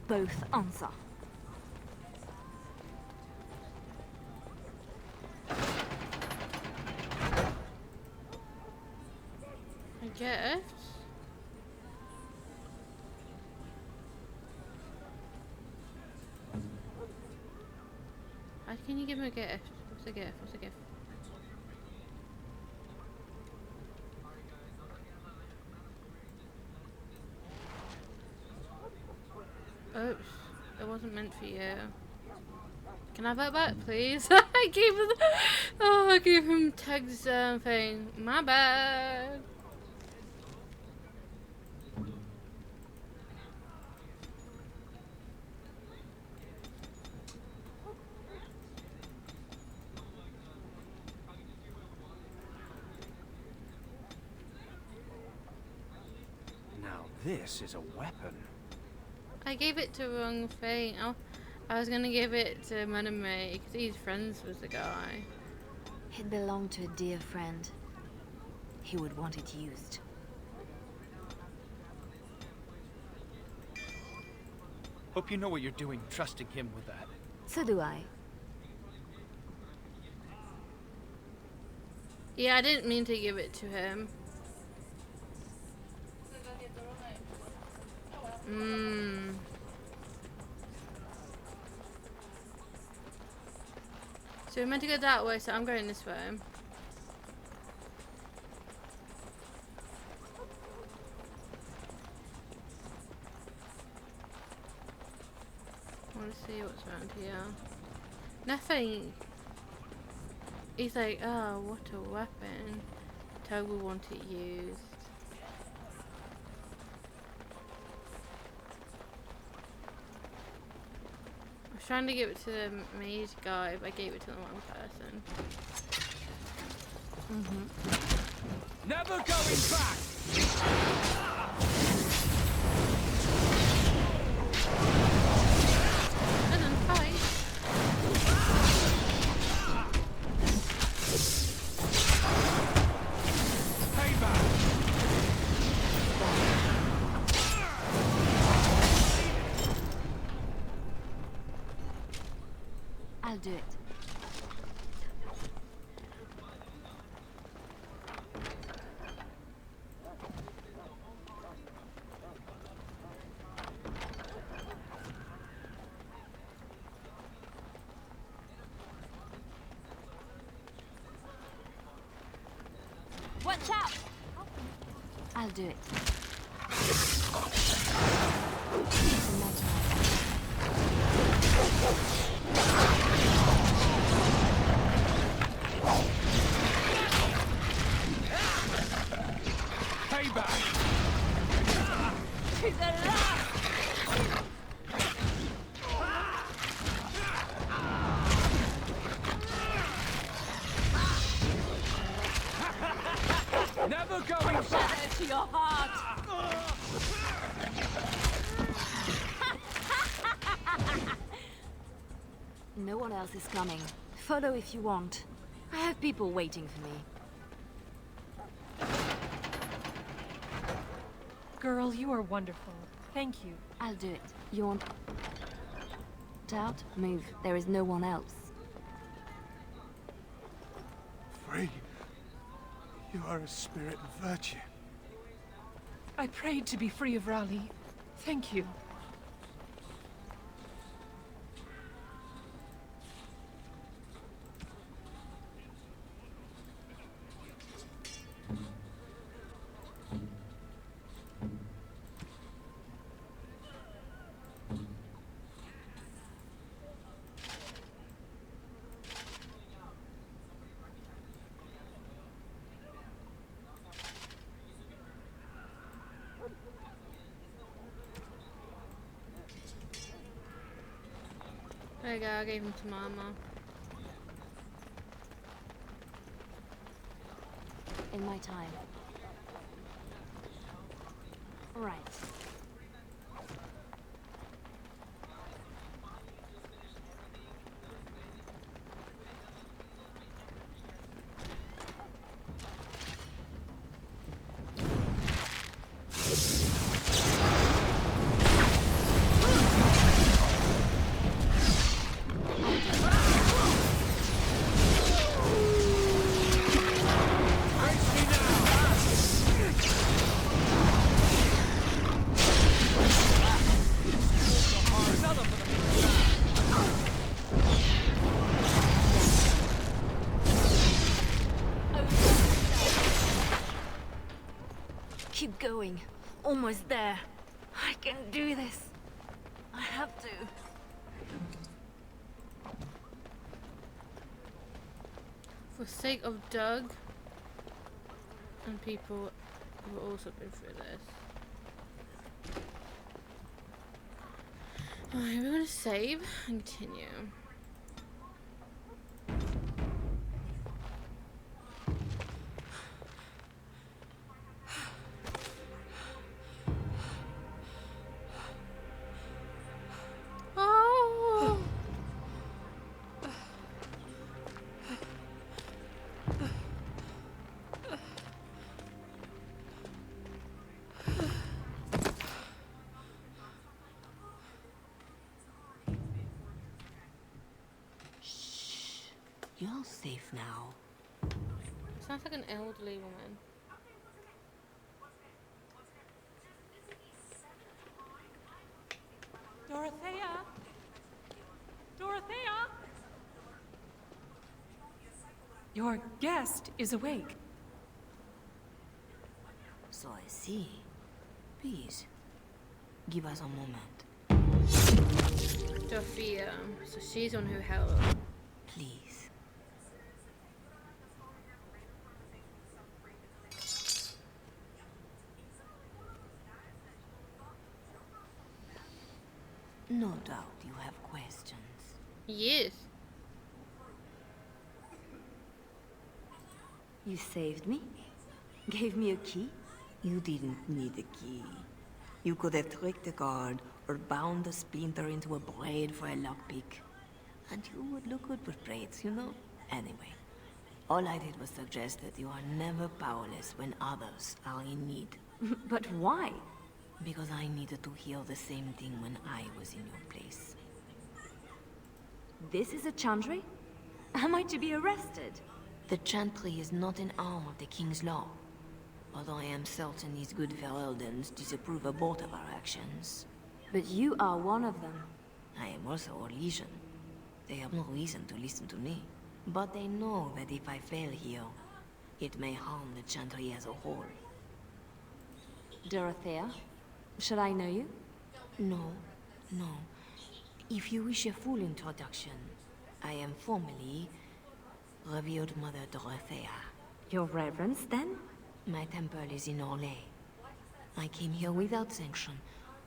both answer. A gift? How can you give me a gift? What's a gift? What's a gift? Oops, it wasn't meant for you. Can I have that back, please? I gave him Tug's thing. My bad. Now this is a weapon. I gave it to wrong thing. Oh, I was gonna give it to Maname because he's friends with the guy. It belonged to a dear friend. He would want it used. Hope you know what you're doing, trusting him with that. So do I. Yeah, I didn't mean to give it to him. Mmm. So we're meant to go that way, so I'm going this way. I want to see what's around here. Nothing. He's like, oh, what a weapon. Toad will want it used. I was trying to give it to the mage guy, but I gave it to the wrong person. Never going back! And then fight. Payback! I'll do it. Watch out! I'll do it. Payback! To the left! Never going back! Shadow to your heart! No one else is coming. Follow if you want. I have people waiting for me. Girl, you are wonderful. Thank you. I'll do it. You want out? Move. There is no one else. Free. You are a spirit of virtue. I prayed to be free of Raleigh. Thank you. There you go, I gave him to Mama. In my time. Right. Keep going. Almost there. I can do this. I have to. For the sake of Doug and people who have also been through this. Alright, we're gonna save and continue. Oh! You're safe now. Sounds like an elderly woman. Your guest is awake. So I see. Please, give us a moment. Sophia. So she's on who held. Please. No doubt you have questions. Yes. You saved me? Gave me a key? You didn't need a key. You could have tricked the guard or bound a splinter into a braid for a lockpick. And you would look good with braids, you know? Anyway, all I did was suggest that you are never powerless when others are in need. But why? Because I needed to hear the same thing when I was in your place. This is a chantry? Am I to be arrested? The chantry is not an arm of the king's law. Although I am certain these good Fereldans disapprove of both of our actions. But you are one of them. I am also a legion. They have no reason to listen to me. But they know that if I fail here, it may harm the chantry as a whole. Dorothea, should I know you? No, no. If you wish a full introduction, I am formally Revered Mother Dorothea. Your reverence, then? My temple is in Orlais. I came here without sanction,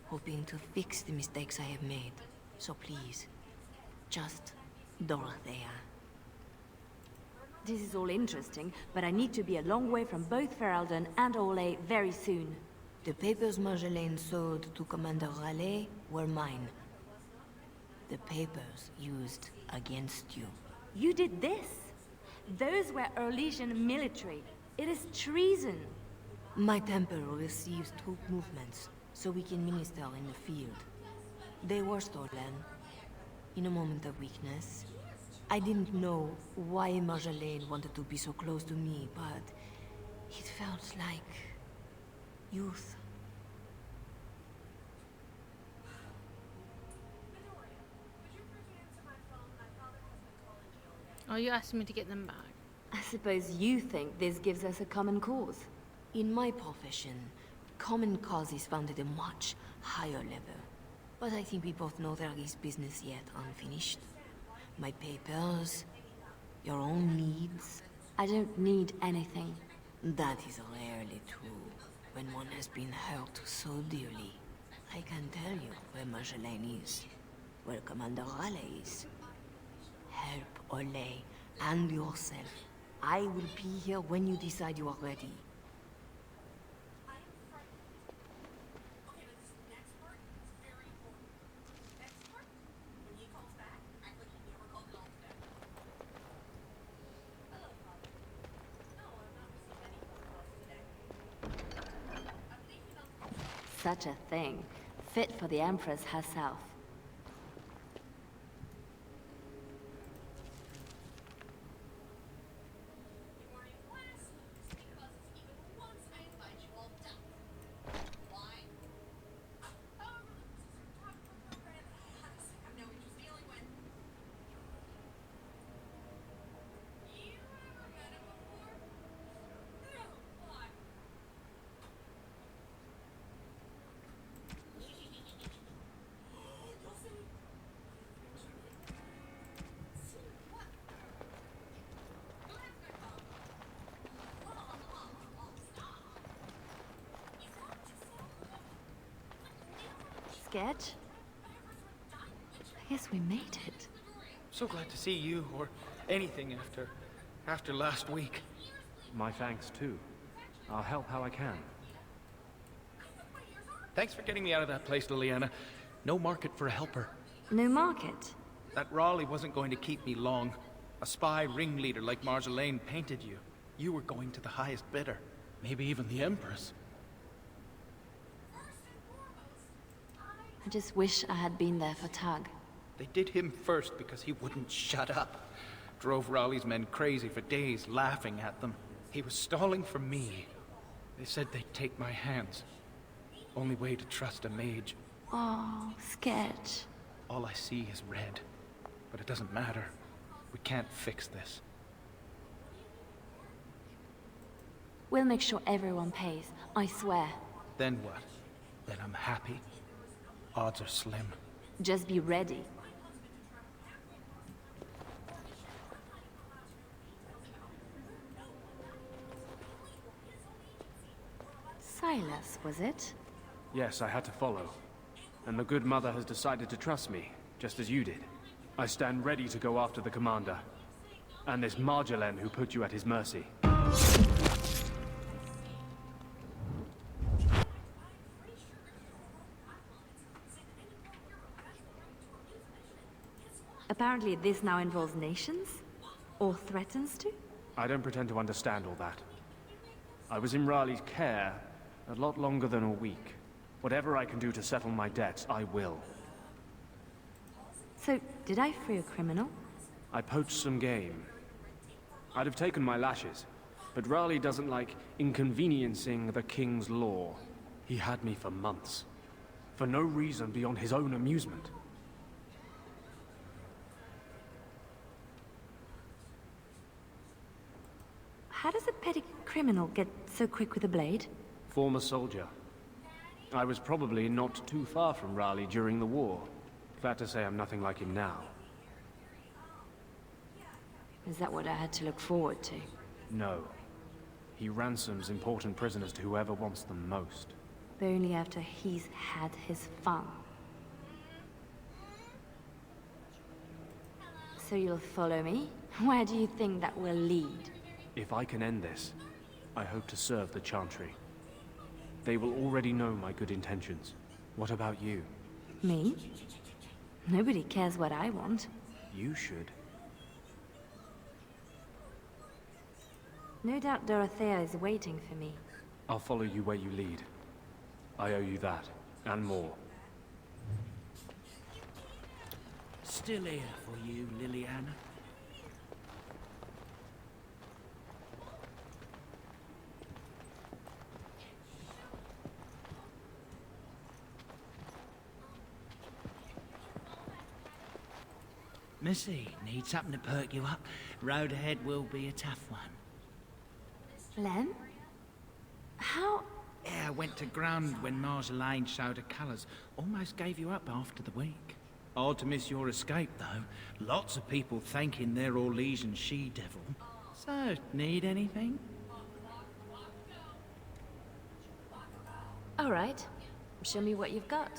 hoping to fix the mistakes I have made. So please, just Dorothea. This is all interesting, but I need to be a long way from both Ferelden and Orlais very soon. The papers Marjolaine sold to Commander Raleigh were mine. The papers used against you. You did this? Those were Orlesian military. It is treason. My temple receives troop movements, so we can minister in the field. They were stolen. In a moment of weakness. I didn't know why Marjolaine wanted to be so close to me, but it felt like youth. Oh, you asking me to get them back? I suppose you think this gives us a common cause. In my profession, common cause is found at a much higher level. But I think we both know there is business yet unfinished. My papers, your own needs. I don't need anything. That is rarely true, when one has been hurt so dearly. I can tell you where Marjolaine is, where Commander Raleigh is. Help Orlais and yourself. I will be here when you decide you are ready. Such a thing. Fit for the Empress herself. Sketch? I guess we made it. So glad to see you, or anything after last week. My thanks, too. I'll help how I can. Thanks for getting me out of that place, Leliana. No market for a helper. No market? That Raleigh wasn't going to keep me long. A spy ringleader like Marjolaine painted you. You were going to the highest bidder. Maybe even the Empress. I just wish I had been there for Tug. They did him first because he wouldn't shut up. Drove Raleigh's men crazy for days, laughing at them. He was stalling for me. They said they'd take my hands. Only way to trust a mage. Oh, Sketch. All I see is red. But it doesn't matter. We can't fix this. We'll make sure everyone pays, I swear. Then what? Then I'm happy? Odds are slim. Just be ready. Silas, was it? Yes, I had to follow. And the good mother has decided to trust me, just as you did. I stand ready to go after the commander. And this Marjolaine who put you at his mercy. Apparently this now involves nations? Or threatens to? I don't pretend to understand all that. I was in Raleigh's care a lot longer than a week. Whatever I can do to settle my debts, I will. So, did I free a criminal? I poached some game. I'd have taken my lashes, but Raleigh doesn't like inconveniencing the king's law. He had me for months. For no reason beyond his own amusement. How does a petty criminal get so quick with a blade? Former soldier. I was probably not too far from Raleigh during the war. Glad to say I'm nothing like him now. Is that what I had to look forward to? No. He ransoms important prisoners to whoever wants them most. But only after he's had his fun. So you'll follow me? Where do you think that will lead? If I can end this, I hope to serve the Chantry. They will already know my good intentions. What about you? Me? Nobody cares what I want. You should. No doubt Dorothea is waiting for me. I'll follow you where you lead. I owe you that, and more. Still here for you, Leliana. Missy, need something to perk you up? Road ahead will be a tough one. Len? How? Yeah, I went to ground when Marjolaine showed her colours. Almost gave you up after the week. Odd to miss your escape, though. Lots of people thanking their Orlesian she-devil. So, need anything? All right. Show me what you've got.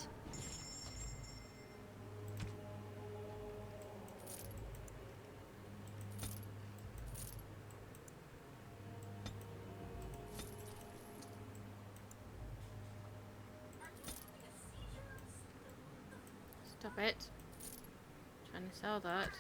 Stop it. Trying to sell that.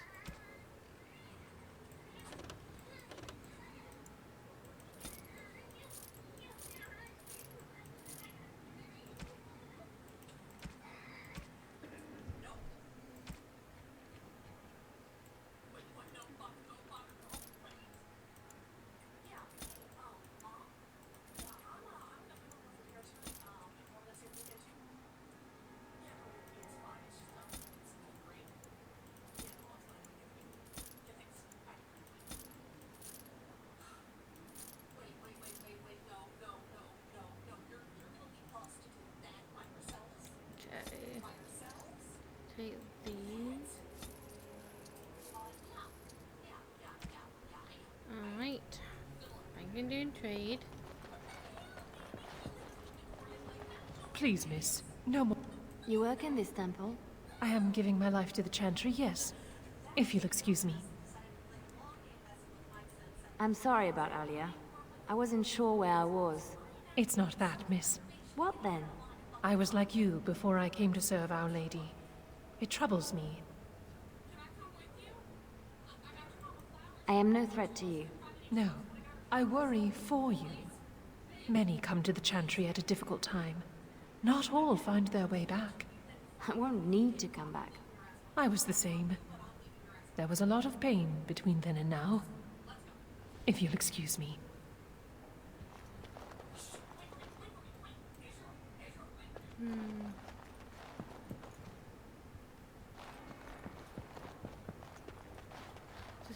Take these. Alright. I can do trade. Please, miss. No more. You work in this temple? I am giving my life to the Chantry, yes. If you'll excuse me. I'm sorry about Alia. I wasn't sure where I was. It's not that, miss. What then? I was like you before I came to serve Our Lady. It troubles me. I am no threat to you. No, I worry for you. Many come to the Chantry at a difficult time. Not all find their way back. I won't need to come back. I was the same. There was a lot of pain between then and now. If you'll excuse me.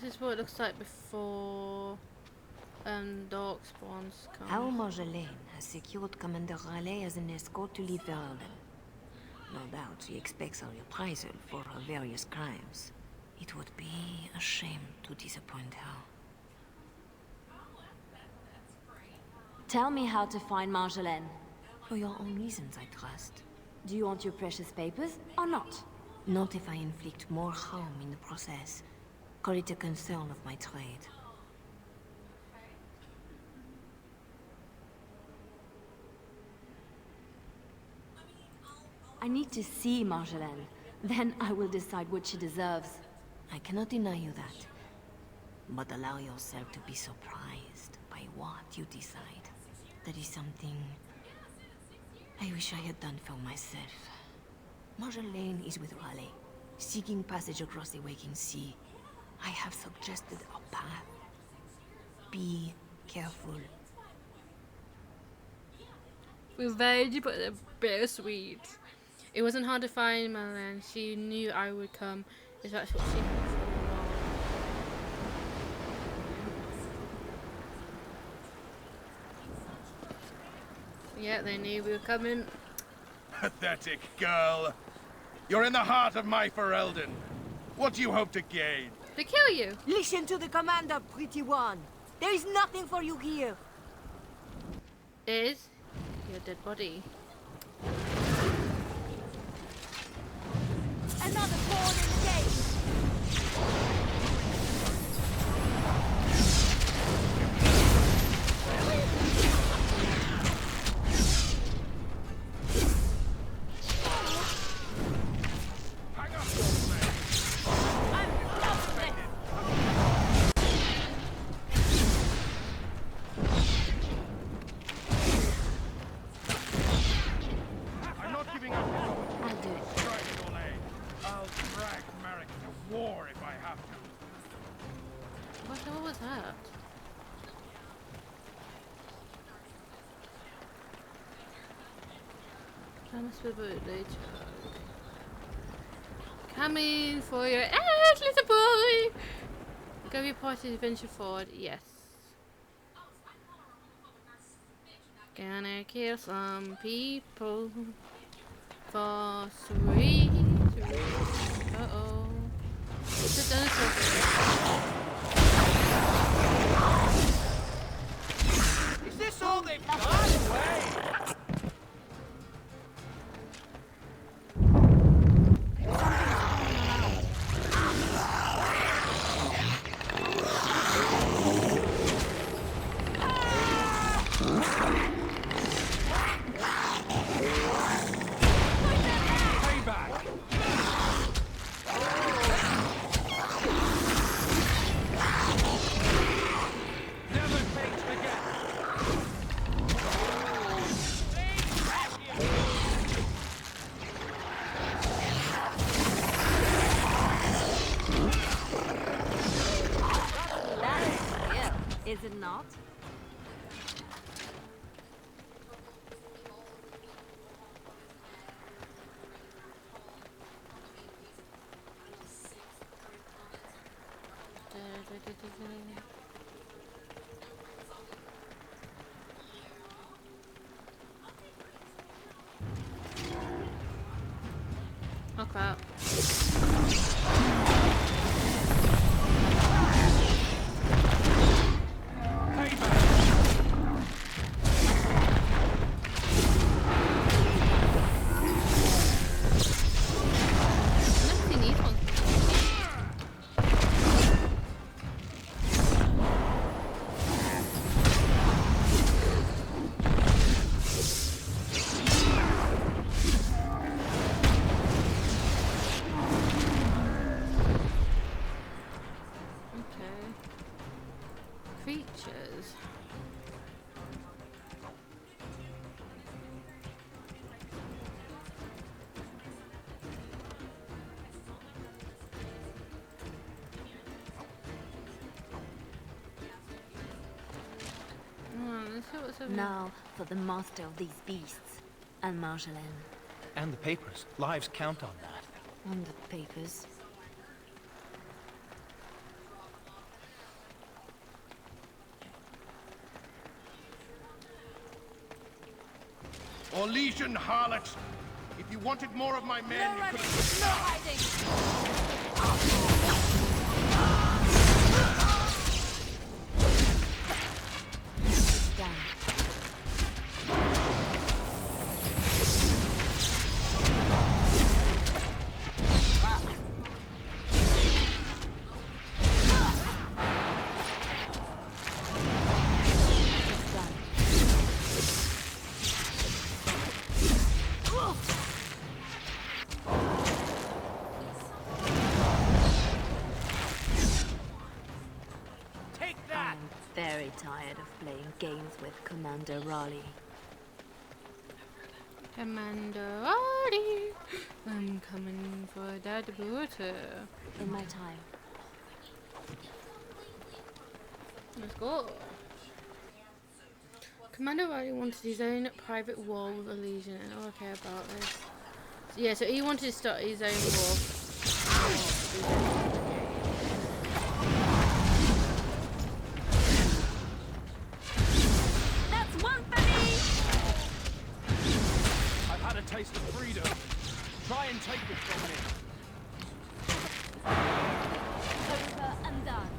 This is what it looks like before dark spawns come. Our Marjolaine has secured Commander Raleigh as an escort to leave Verden. No doubt she expects a reprisal for her various crimes. It would be a shame to disappoint her. Tell me how to find Marjolaine. For your own reasons, I trust. Do you want your precious papers or not? Not if I inflict more harm in the process. Call it a concern of my trade. I need to see Marjolaine. Then I will decide what she deserves. I cannot deny you that. But allow yourself to be surprised by what you decide. That is something I wish I had done for myself. Marjolaine is with Raleigh, seeking passage across the waking sea. I have suggested a path. Be careful. With veg, but they're bittersweet. It wasn't hard to find Marlene. She knew I would come. Is that what she knew for a while? Yeah, they knew we were coming. Pathetic girl. You're in the heart of my Ferelden. What do you hope to gain? To kill you. Listen to the commander, pretty one. There is nothing for you here. Is your dead body. Another pawn in the gate. What was that? That must be about later. Coming for your ass, little boy! Go be part of the adventure forward. Yes. Gonna kill some people for sweet. Uh-oh. It's a dinosaur. Is this all they've got? Way! Is it not? Oh crap. Creatures. Let's see what's over Now for the master of these beasts, and Marjolaine. And the papers. Lives count on that. On the papers. Orlesian harlot! If you wanted more of my men, No you could running, have... no hiding. Very tired of playing games with Commander Raleigh. Commander Raleigh, I'm coming for that booter. In my time. Let's go. Commander Raleigh wanted his own private war with a legion. I don't care about this. Yeah, so he wanted to start his own war. Taste of freedom. Try and take it from me. Over and done.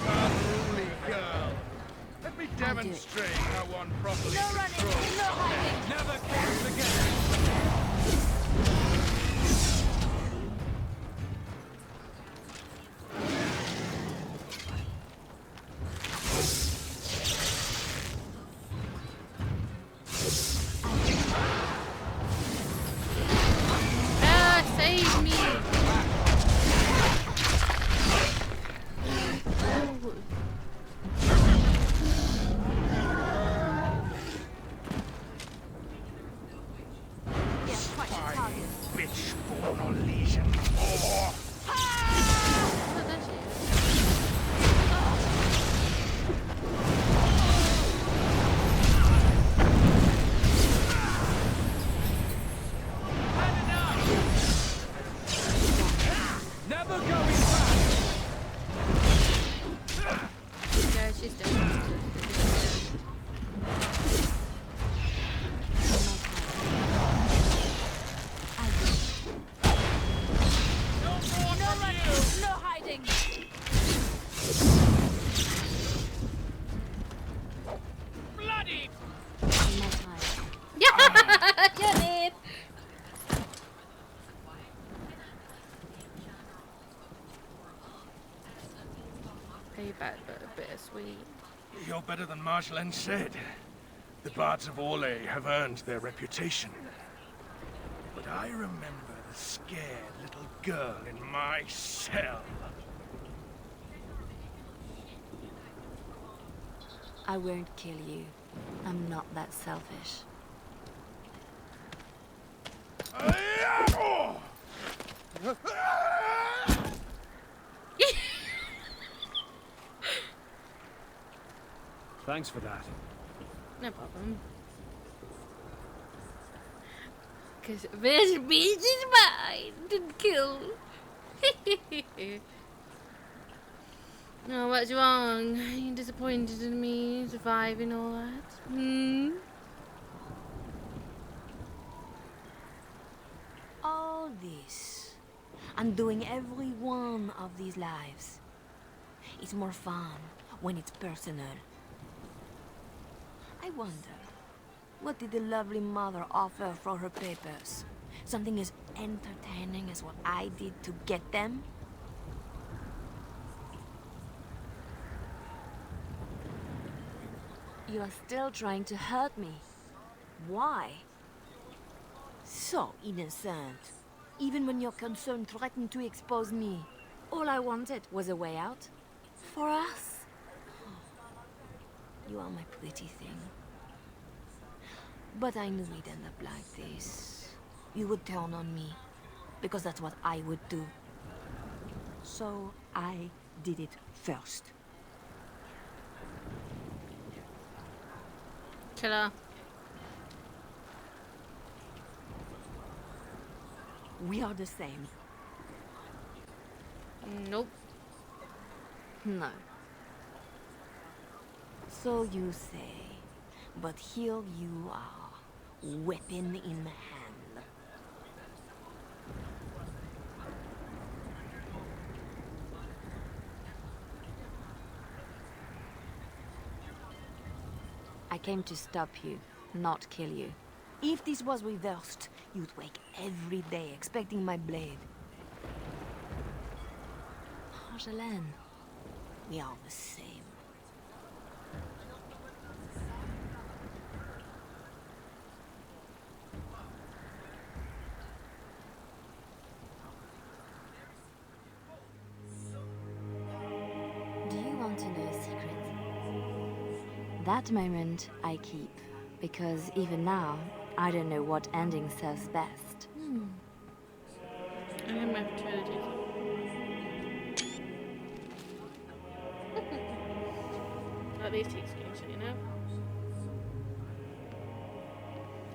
Unruly girl. Let me demonstrate how one properly No running, no hiding. Never came together. Save me! Bitch-born Orlesian whore! Payback, but a bittersweet. You're better than Marjolaine said. The bards of Orlais have earned their reputation. But I remember the scared little girl in my cell. I won't kill you. I'm not that selfish. Thanks for that. No problem. Because this beach is mine to kill. No, what's wrong? Are you disappointed in me surviving all that? Hmm? All this, and doing every one of these lives, is more fun when it's personal. I wonder, what did the lovely mother offer for her papers? Something as entertaining as what I did to get them? You are still trying to hurt me. Why? So innocent. Even when your concern threatened to expose me. All I wanted was a way out. For us. You are my pretty thing. But I knew we'd end up like this. You would turn on me, because that's what I would do. So I did it first. Killer. We are the same. Nope. No. So you say. But here you are, weapon in hand. I came to stop you, not kill you. If this was reversed, you'd wake every day expecting my blade. Marjolaine. We are the same. Do you want to know a secret? That moment I keep, because even now, I don't know what ending serves best. I'm gonna have to try to do something. At least take screenshot, you know?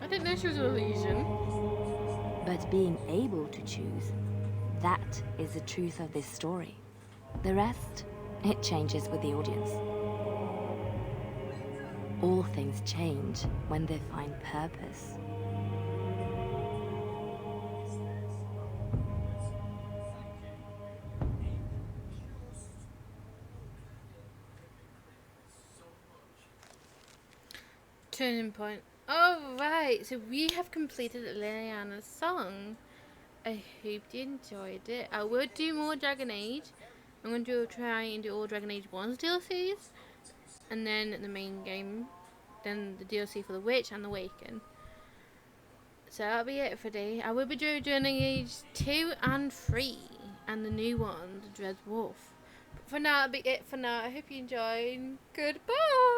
I didn't know she was a Legion. But being able to choose, that is the truth of this story. The rest, it changes with the audience. All things change when they find purpose. Turning point. Alright, so we have completed Leliana's song. I hope you enjoyed it. I will do more Dragon Age. I'm going to try and do all Dragon Age 1's DLCs. And then the main game. Then the DLC for the Witch and the Waken. So that'll be it for today. I will be doing Dragon Age 2 and 3. And the new one, the Dread Wolf. But for now, that'll be it for now. I hope you enjoyed. Goodbye!